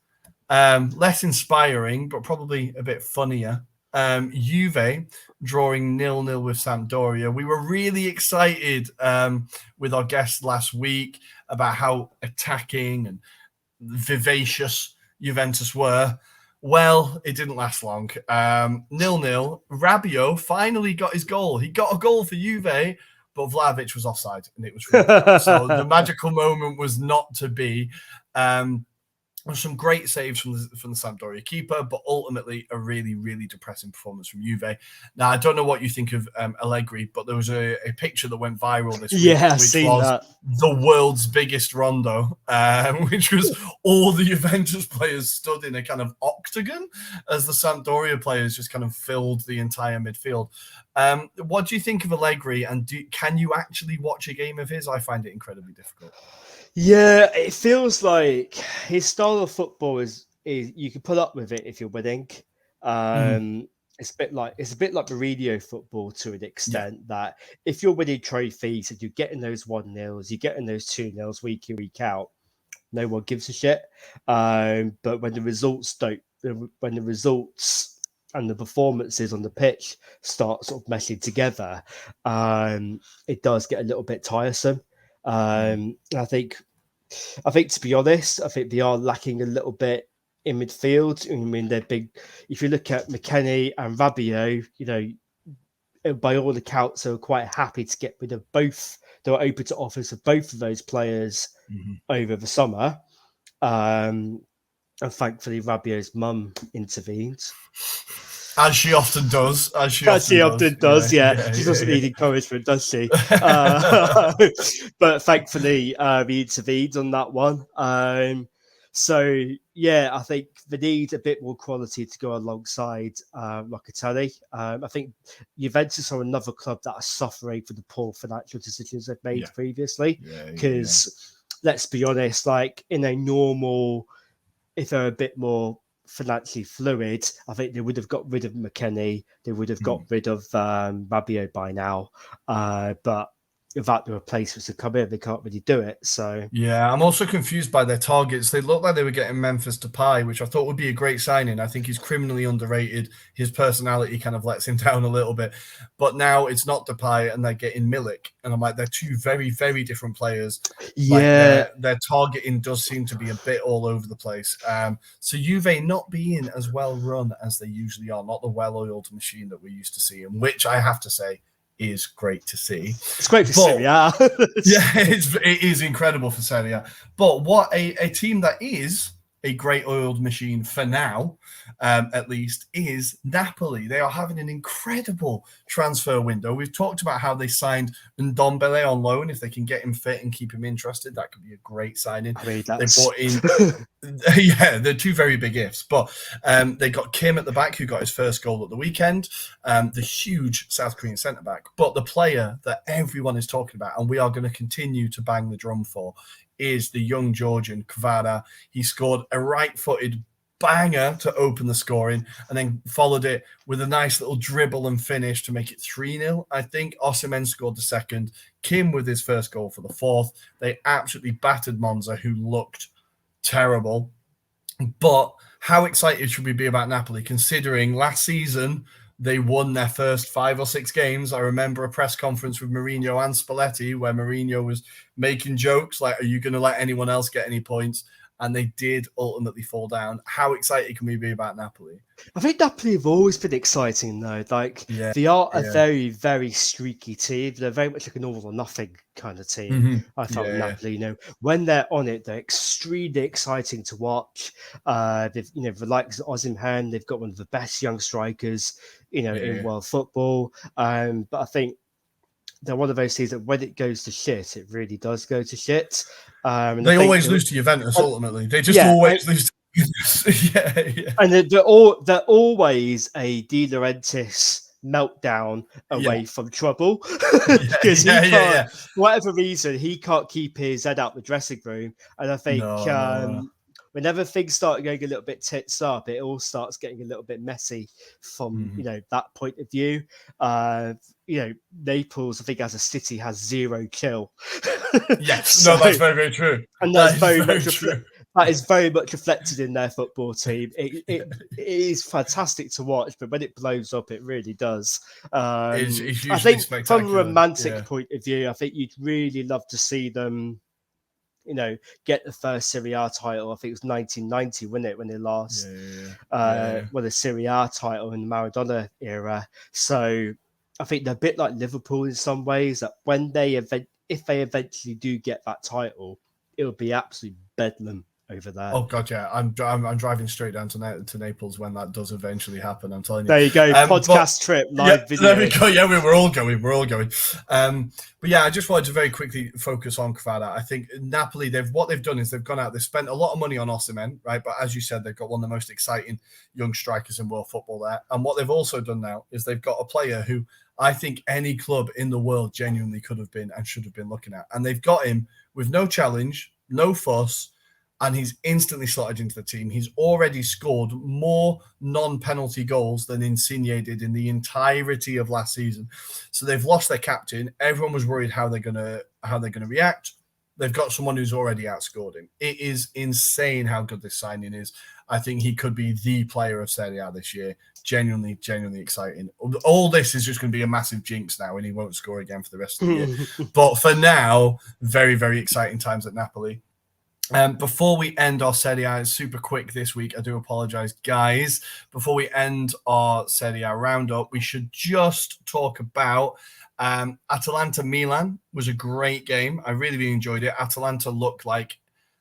inspiring, but probably a bit funnier. Juve drawing 0-0 with Sampdoria. We were really excited with our guest last week about how attacking and vivacious Juventus were. Well, it didn't last long. 0-0. Rabiot finally got his goal. He got a goal for Juve, but Vlahovic was offside, and it was really so the magical moment was not to be. Some great saves from the Sampdoria keeper, but ultimately a really, really depressing performance from Juve. Now, I don't know what you think of Allegri, but there was a picture that went viral this week, which was the world's biggest rondo, which was all the Juventus players stood in a kind of octagon as the Sampdoria players just kind of filled the entire midfield. What do you think of Allegri, and can you actually watch a game of his? I find it incredibly difficult. Yeah, it feels like his style of football is you can put up with it if you're winning. It's a bit like Mourinho football to an extent that if you're winning trophies and you're getting those 1-0s, you're getting those 2-0s week in, week out, no one gives a shit. But when the results and the performances on the pitch start sort of meshing together, it does get a little bit tiresome. I think to be honest, I think they are lacking a little bit in midfield. I mean, they're big. If you look at McKennie and Rabiot, by all accounts, they were quite happy to get rid of both. They were open to offers of both of those players over the summer. And thankfully, Rabiot's mum intervened. As she often does. She often does. She doesn't need encouragement, does she? But thankfully, he intervened on that one. So Yeah, I think they need a bit more quality to go alongside Locatelli. I think Juventus are another club that are suffering for the poor financial decisions they've made previously. Because let's be honest, like in a normal, if they're a bit more financially fluid, I think they would have got rid of McKennie. They would have got rid of Rabiot by now. But without the replacements to come in, they can't really do it. So yeah, I'm also confused by their targets. They look like they were getting Memphis Depay, which I thought would be a great signing. I think he's criminally underrated. His personality kind of lets him down a little bit. But now it's not Depay, and they're getting Milik. And I'm like, they're two very, very different players. Yeah. Like their targeting does seem to be a bit all over the place. So Juve not being as well run as they usually are, not the well-oiled machine that we're used to seeing, which I have to say is great to see. It's great for Serie A. It is incredible for Serie A. But what a team that is a great oiled machine for now, at least, is Napoli. They are having an incredible transfer window. We've talked about how they signed Ndombele on loan. If they can get him fit and keep him interested, that could be a great signing. I mean, They brought in... they're two very big ifs. But they got Kim at the back, who got his first goal at the weekend, the huge South Korean centre-back. But the player that everyone is talking about, and we are going to continue to bang the drum for, is the young Georgian, Kvara. He scored a right-footed banger to open the scoring and then followed it with a nice little dribble and finish to make it 3-0. I think Osimhen scored the second. Kim with his first goal for the fourth. They absolutely battered Monza, who looked terrible. But how excited should we be about Napoli, considering last season they won their first 5 or 6 games? I remember a press conference with Mourinho and Spalletti where Mourinho was making jokes like, are you going to let anyone else get any points? And they did ultimately fall down. How excited can we be about Napoli? I think Napoli have always been exciting, though. Like, they are a very, very streaky team. They're very much like an all or nothing kind of team. I felt Napoli, when they're on it, they're extremely exciting to watch. They've, the likes of Osimhen, they've got one of the best young strikers, in world football. But I think they're one of those teams that when it goes to shit, it really does go to shit. They always lose to Juventus, ultimately. They just always lose to Juventus. And they're always a De Laurentiis meltdown away from trouble. Because whatever reason, he can't keep his head out the dressing room. And I think whenever things start going a little bit tits up, it all starts getting a little bit messy from that point of view. Naples, I think, as a city, has zero chill. Yes, that's very, very true. And that's very much true. That is very much reflected in their football team. It is fantastic to watch, but when it blows up, it really does. It's I think from a romantic point of view, I think you'd really love to see them, get the first Serie A title. I think it was 1990, wasn't it, when they last won the Serie A title in the Maradona era. So I think they're a bit like Liverpool in some ways, that when if they eventually do get that title, it'll be absolutely bedlam over there. Oh God, yeah! I'm driving straight down to Naples when that does eventually happen. I'm telling you. There you go, podcast trip, live video. There we go. Yeah, we're all going. But yeah, I just wanted to very quickly focus on Kvara. I think Napoli, what they've done is they've gone out, they've spent a lot of money on Osimhen, right? But as you said, they've got one of the most exciting young strikers in world football there. And what they've also done now is they've got a player who I think any club in the world genuinely could have been and should have been looking at. And they've got him with no challenge, no fuss, and he's instantly slotted into the team. He's already scored more non-penalty goals than Insigne did in the entirety of last season. So they've lost their captain. Everyone was worried how they're gonna react. They've got someone who's already outscored him. It is insane how good this signing is. I think he could be the player of Serie A this year. Genuinely, genuinely exciting. All this is just going to be a massive jinx now, and he won't score again for the rest of the year. But for now, very, very exciting times at Napoli. Before we end our Serie A, super quick this week, I do apologize, guys. Before we end our Serie A roundup, we should just talk about Atalanta Milan. Was a great game. I really, really enjoyed it. Atalanta looked like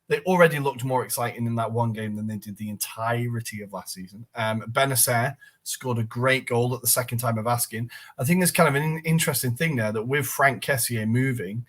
they already looked more exciting in that one game than they did the entirety of last season. Benacer scored a great goal at the second time of asking. I think there's kind of an interesting thing there that with Frank Kessié moving,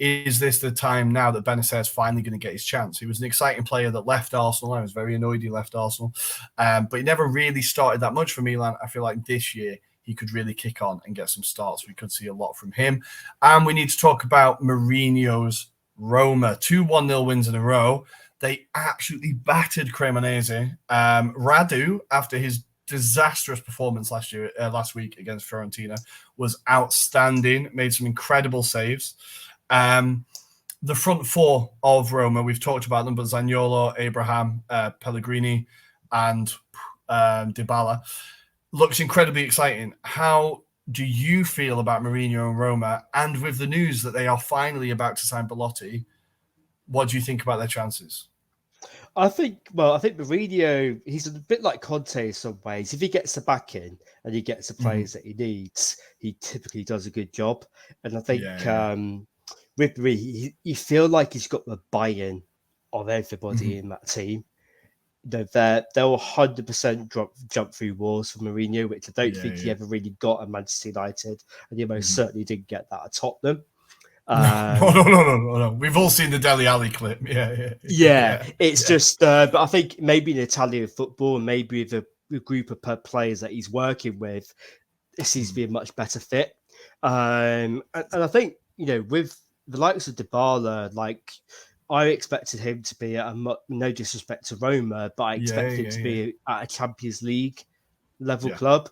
is this the time now that Benacer is finally going to get his chance? He was an exciting player that left Arsenal. I was very annoyed he left Arsenal, but he never really started that much for Milan. I feel like this year he could really kick on and get some starts. We could see a lot from him. And we need to talk about Mourinho's Roma. 2 1-0 wins in a row. They absolutely battered Cremonese. Radu, after his disastrous performance last week against Fiorentina, was outstanding, made some incredible saves. The front four of Roma, we've talked about them, but Zaniolo, Abraham, Pellegrini, and Dybala, looks incredibly exciting. How do you feel about Mourinho and Roma? And with the news that they are finally about to sign Belotti, what do you think about their chances? I think Mourinho, he's a bit like Conte in some ways. If he gets the backing and he gets the players that he needs, he typically does a good job. And I think with Mourinho, you feel like he's got the buy-in of everybody in that team. They'll 100% jump through walls for Mourinho, which I don't think he ever really got at Manchester United, and he most certainly didn't get that at Tottenham. No. We've all seen the Dele Alli clip. It's just, but I think maybe in Italian football, and maybe with a group of players that he's working with, it seems to be a much better fit. And I think, with the likes of Dybala, like, I expected him to be at no disrespect to Roma, but I expected him to be at a Champions League level club.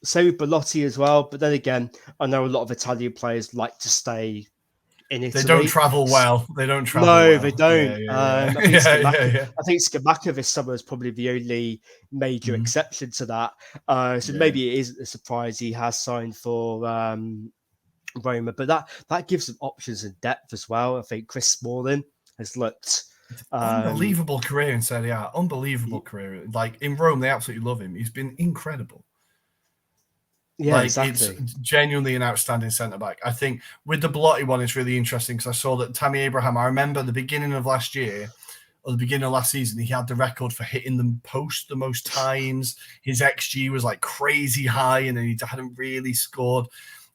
Same with Belotti as well. But then again, I know a lot of Italian players like to stay in Italy. They don't travel well. They don't. I think Scamacca this summer is probably the only major exception to that. So maybe it isn't a surprise he has signed for Roma, but that gives them options and depth as well. I think Chris Smalling has looked unbelievable career in Serie A. Unbelievable career. Like in Rome, they absolutely love him. He's been incredible. Yeah, exactly. It's genuinely an outstanding centre-back. I think with the Belotti one, it's really interesting because I saw that Tammy Abraham, I remember at the beginning of last year, or the beginning of last season, he had the record for hitting the post the most times. His XG was like crazy high, and then he hadn't really scored.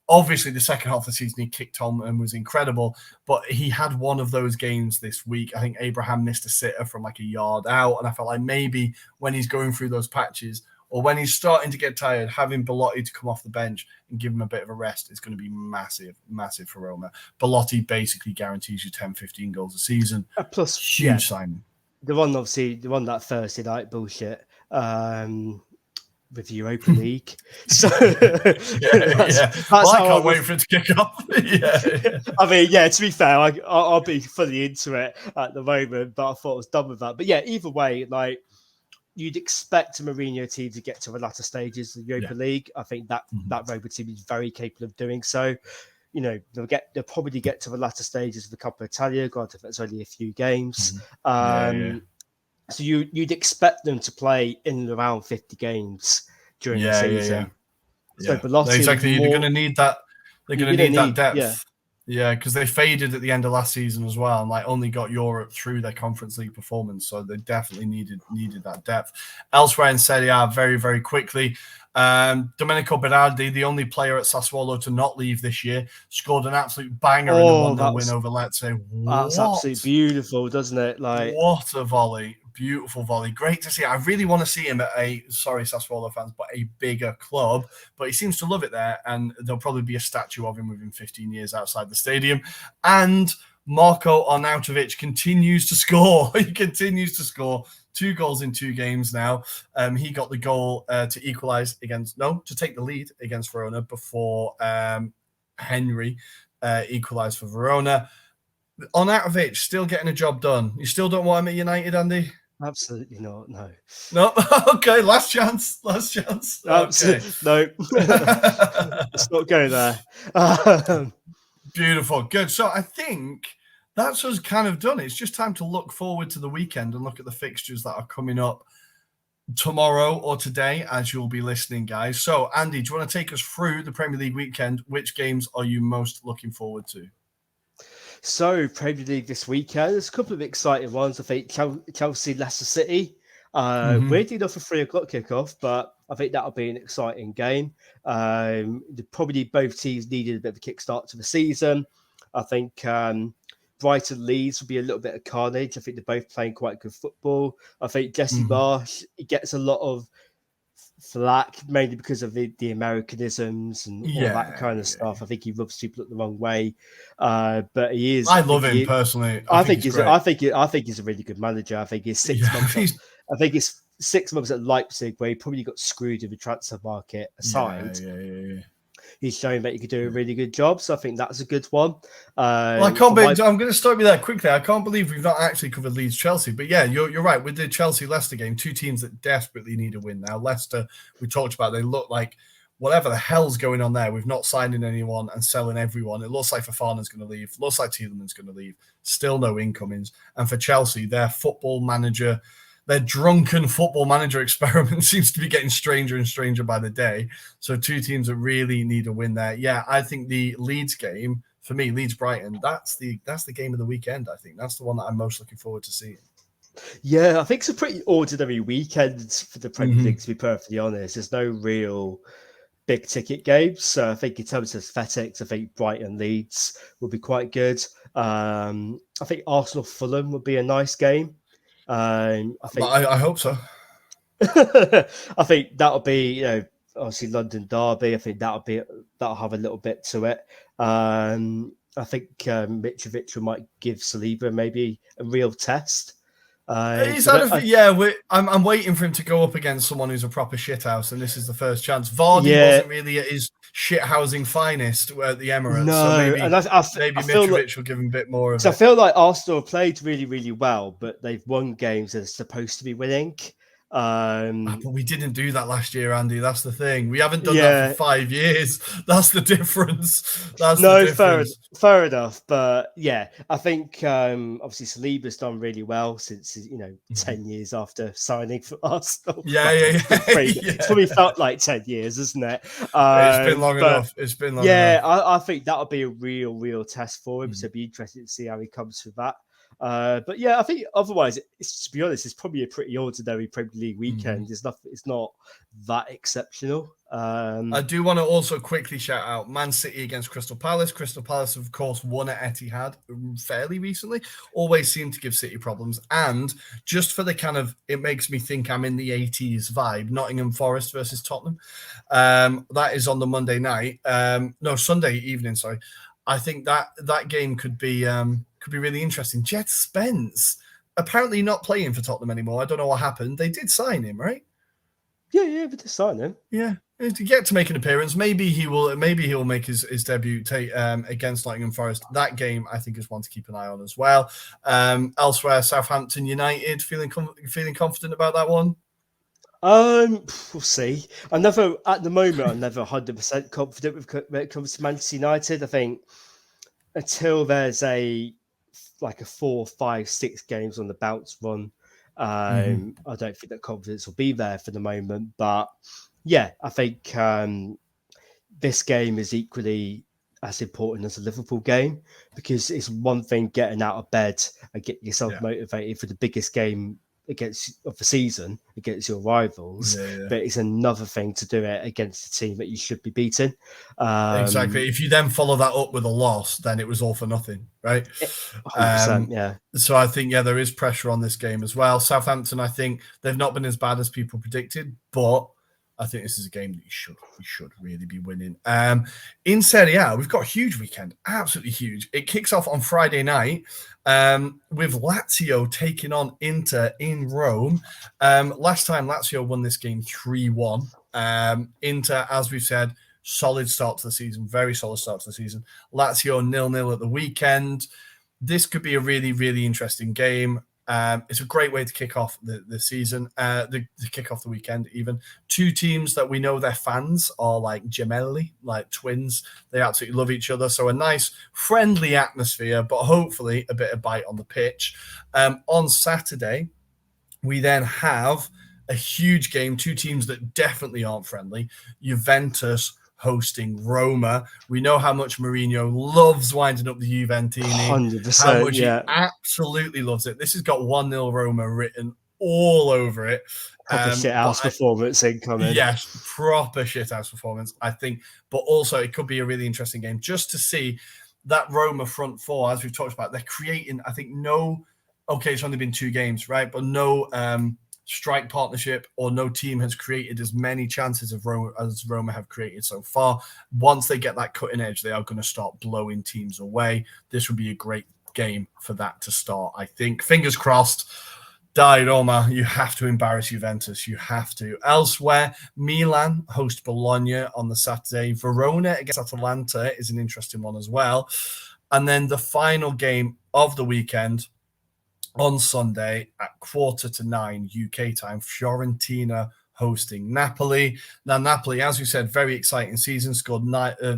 Obviously, the second half of the season, he kicked on and was incredible, but he had one of those games this week. I think Abraham missed a sitter from like a yard out, and I felt like maybe when he's going through those patches or when he's starting to get tired, having Belotti to come off the bench and give him a bit of a rest is going to be massive, massive for Roma. Belotti basically guarantees you 10, 15 goals a season. Plus, huge signing. The one that Thursday night bullshit. With Europa League. So that's I can't wait for it to kick off. I mean, to be fair, I'll be fully into it at the moment, but I thought I was done with that. But either way, like, you'd expect a Mourinho team to get to the latter stages of the Europa League. I think that Roma team is very capable of doing so. They'll probably get to the latter stages of the Coppa Italia, granted that's only a few games. So you'd expect them to play in and around 50 games during the season. So Belotti exactly. They're going to need that. They're going to need that depth. Because they faded at the end of last season as well, and only got Europe through their Conference League performance. So they definitely needed that depth. Elsewhere in Serie A, very, very quickly, Domenico Berardi, the only player at Sassuolo to not leave this year, scored an absolute banger in the 1-0 win over Lecce. That's absolutely beautiful, doesn't it? What a volley. Beautiful volley. Great to see. I really want to see him at Sassuolo fans, but a bigger club. But he seems to love it there, and there'll probably be a statue of him within 15 years outside the stadium. And Marko Arnautovic continues to score. He continues to score 2 goals in 2 games now. He got the goal to take the lead against Verona before Henry equalised for Verona. Arnautovic still getting a job done. You still don't want him at United, Andy? Absolutely not. No. Okay. Last chance. Okay. No. Let's not go there. Beautiful. Good. So I think that's us kind of done. It's just time to look forward to the weekend and look at the fixtures that are coming up tomorrow or today as you'll be listening, guys. So, Andy, do you want to take us through the Premier League weekend? Which games are you most looking forward to? So, Premier League this weekend, there's a couple of exciting ones. I think Chelsea, Leicester City. Weirdly enough, a 3:00 kickoff, but I think that'll be an exciting game. Probably both teams needed a bit of a kickstart to the season. I think Brighton Leeds will be a little bit of carnage. I think they're both playing quite good football. I think Jesse Marsh, he gets a lot of flack, mainly because of the Americanisms and all that kind of stuff. I think he rubs people up the wrong way, but he is. I love him personally. I think he's a really good manager. I think he's 6 months. I think it's 6 months at Leipzig where he probably got screwed in the transfer market aside. He's showing that he could do a really good job, so I think that's a good one. I'm going to stop you there quickly. I can't believe we've not actually covered Leeds Chelsea, but yeah, you're right. With the Chelsea Leicester game, two teams that desperately need a win now. Leicester, we talked about, they look like whatever the hell's going on there. We've not signing anyone and selling everyone. It looks like Fofana's going to leave. Looks like Tielemans going to leave. Still no incomings. And for Chelsea, their drunken football manager experiment seems to be getting stranger and stranger by the day. So two teams that really need a win there. Yeah, I think the Leeds game, for me, Leeds-Brighton, that's the game of the weekend, I think. That's the one that I'm most looking forward to seeing. Yeah, I think it's a pretty ordinary weekend for the Premier League, to be perfectly honest. There's no real big ticket games. So I think in terms of aesthetics, I think Brighton Leeds will be quite good. I think Arsenal Fulham would be a nice game. I hope so. I think that'll be, obviously London derby. I think that'll have a little bit to it. I think Mitrovic might give Saliba maybe a real test. I'm waiting for him to go up against someone who's a proper shithouse, and this is the first chance. Vardy wasn't really at his shithousing finest at the Emirates, so maybe Mitrovic will give him a bit more of it. I feel like Arsenal played really, really well, but they've won games they're supposed to be winning. But we didn't do that last year, Andy. That's the thing. We haven't done that for 5 years. That's the difference. Fair enough. But yeah, I think obviously Saliba's done really well since 10 years after signing for Arsenal. It's probably felt like 10 years, isn't it? It's been long enough. I think that'll be a real test for him. So it'd be interesting to see how he comes through that. But yeah, I think otherwise, to be honest, it's probably a pretty ordinary Premier League weekend. It's not that exceptional. I do want to also quickly shout out Man City against Crystal Palace. Crystal Palace, of course, won at Etihad fairly recently. Always seem to give City problems. And just for the kind of, it makes me think I'm in the 80s vibe, Nottingham Forest versus Tottenham. That is on the Monday night. Sunday evening, sorry. I think that game could be really interesting. Jed Spence apparently not playing for Tottenham anymore. I don't know what happened. They did sign him, right? Yeah, they did sign him. Yeah, to get to make an appearance. Maybe he will make his debut against Nottingham Forest. That game, I think, is one to keep an eye on as well. Elsewhere, Southampton United, feeling confident about that one? We'll see. I'm never 100% confident when it comes to Manchester United. I think until there's a 4, 5, 6 games on the bounce run, I don't think that confidence will be there for the moment. But yeah, I think this game is equally as important as a Liverpool game, because it's one thing getting out of bed and getting yourself motivated for the biggest game of the season against your rivals, but it's another thing to do it against a team that you should be beating. Exactly. If you then follow that up with a loss, then it was all for nothing, right? 100%, So I think there is pressure on this game as well. Southampton, I think they've not been as bad as people predicted, but I think this is a game that you should really be winning. In Serie A, we've got a huge weekend, absolutely huge. It kicks off on Friday night with Lazio taking on Inter in Rome. Last time Lazio won this game 3-1. Inter, as we've said, solid start to the season, very solid start to the season. Lazio 0-0 at the weekend. This could be a really, really interesting game. It's a great way to kick off the season, to kick off the weekend even. Two teams that we know their fans are like gemelli, like twins. They absolutely love each other. So a nice, friendly atmosphere, but hopefully a bit of bite on the pitch. On Saturday, we then have a huge game, two teams that definitely aren't friendly. Juventus hosting Roma. We know how much Mourinho loves winding up the Juventini. 100%, how much he absolutely loves it. This has got 1-0 Roma written all over it. Proper shithouse performance incoming. Yes, proper shithouse performance, I think. But also, it could be a really interesting game just to see that Roma front four, as we've talked about, they're creating, I think, it's only been 2 games, right? But no strike partnership or no team has created as many chances as Roma have created so far. Once they get that cutting edge, they are going to start blowing teams away. This would be a great game for that to start, I think. Fingers crossed. Dai Roma, you have to embarrass Juventus. You have to. Elsewhere, Milan host Bologna on the Saturday. Verona against Atalanta is an interesting one as well. And then the final game of the weekend on Sunday at 8:45 UK time, Fiorentina hosting Napoli. Now, Napoli, as we said, very exciting season, scored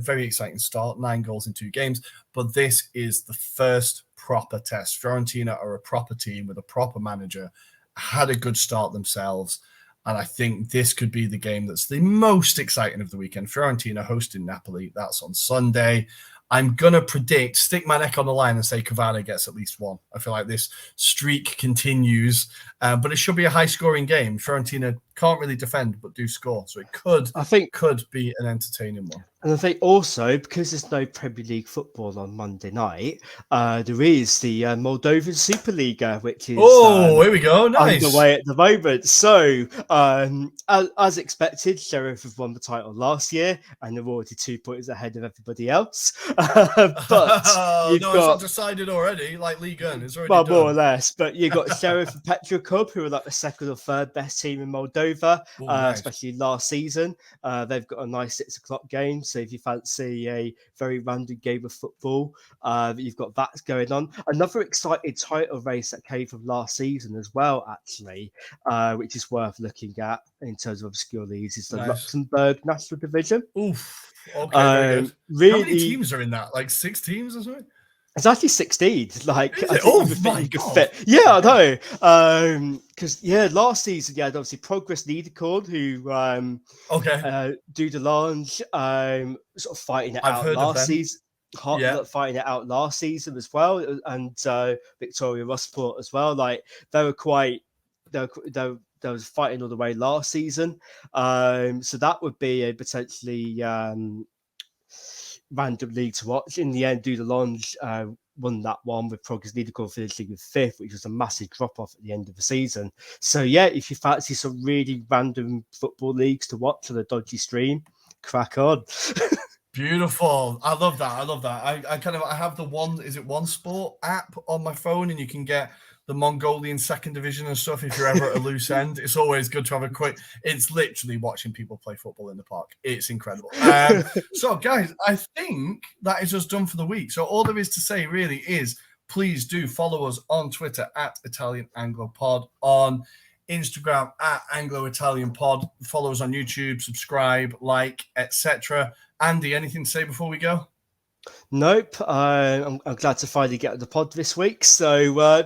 very exciting start, 9 goals in 2 games. But this is the first proper test. Fiorentina are a proper team with a proper manager, had a good start themselves. And I think this could be the game that's the most exciting of the weekend. Fiorentina hosting Napoli. That's on Sunday. I'm going to stick my neck on the line and say Kvara gets at least 1. I feel like this streak continues, but it should be a high-scoring game. Fiorentina can't really defend, but do score. So it could be an entertaining one. And I think also, because there's no Premier League football on Monday night, there is the Moldovan Superliga, which is here we go, nice, underway at the moment. So, as expected, Sheriff have won the title last year, and they're already 2 points ahead of everybody else. But it's not decided already, like League One. It's already done. More or less. But you've got Sheriff and Petra Club, who are like the 2nd or 3rd best team in Moldova, nice. Especially last season. They've got a nice 6 o'clock game. So if you fancy a very random game of football, you've got that going on. Another exciting title race that came from last season as well, actually, which is worth looking at in terms of obscure leagues, is the Luxembourg National Division. Oof. Okay, very good. Really, how many teams are in that? Like 6 teams or something? It's actually 16. Like, my God. Fit. Yeah, I know. Because last season you had obviously Progress Niederkorn, who Dudelange sort of fighting it out last season. Fighting it out last season as well, and Victoria Rossport as well. Like they was fighting all the way last season. So that would be a potentially random league to watch. In the end, Dudelange won that one with Progress Niederkorn finishing with 5th, which was a massive drop-off at the end of the season. So if you fancy some really random football leagues to watch on a dodgy stream, crack on. Beautiful. I love that. I have the One Sport app on my phone, and you can get the Mongolian 2nd division and stuff if you're ever at a loose end. It's always good to have a quick. It's literally watching people play football in the park. It's incredible. So, guys, I think that is us done for the week. So all there is to say really is please do follow us on Twitter at Italian Anglo Pod, on Instagram at Anglo-Italian Pod. Follow us on YouTube, subscribe, like, etc. Andy, anything to say before we go? Nope. I'm glad to finally get on the pod this week. So, I'm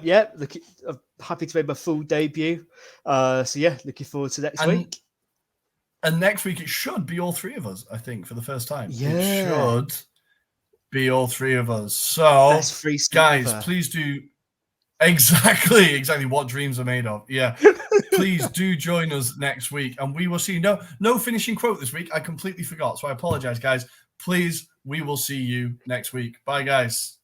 happy to make my full debut. Looking forward to next week. And next week, it should be all 3 of us, I think, for the first time. Yeah. It should be all 3 of us. So, guys, please do. Exactly what dreams are made of. Yeah. Please do join us next week, and we will see you. No finishing quote this week. I completely forgot, so I apologize, guys. Please, we will see you next week. Bye, guys.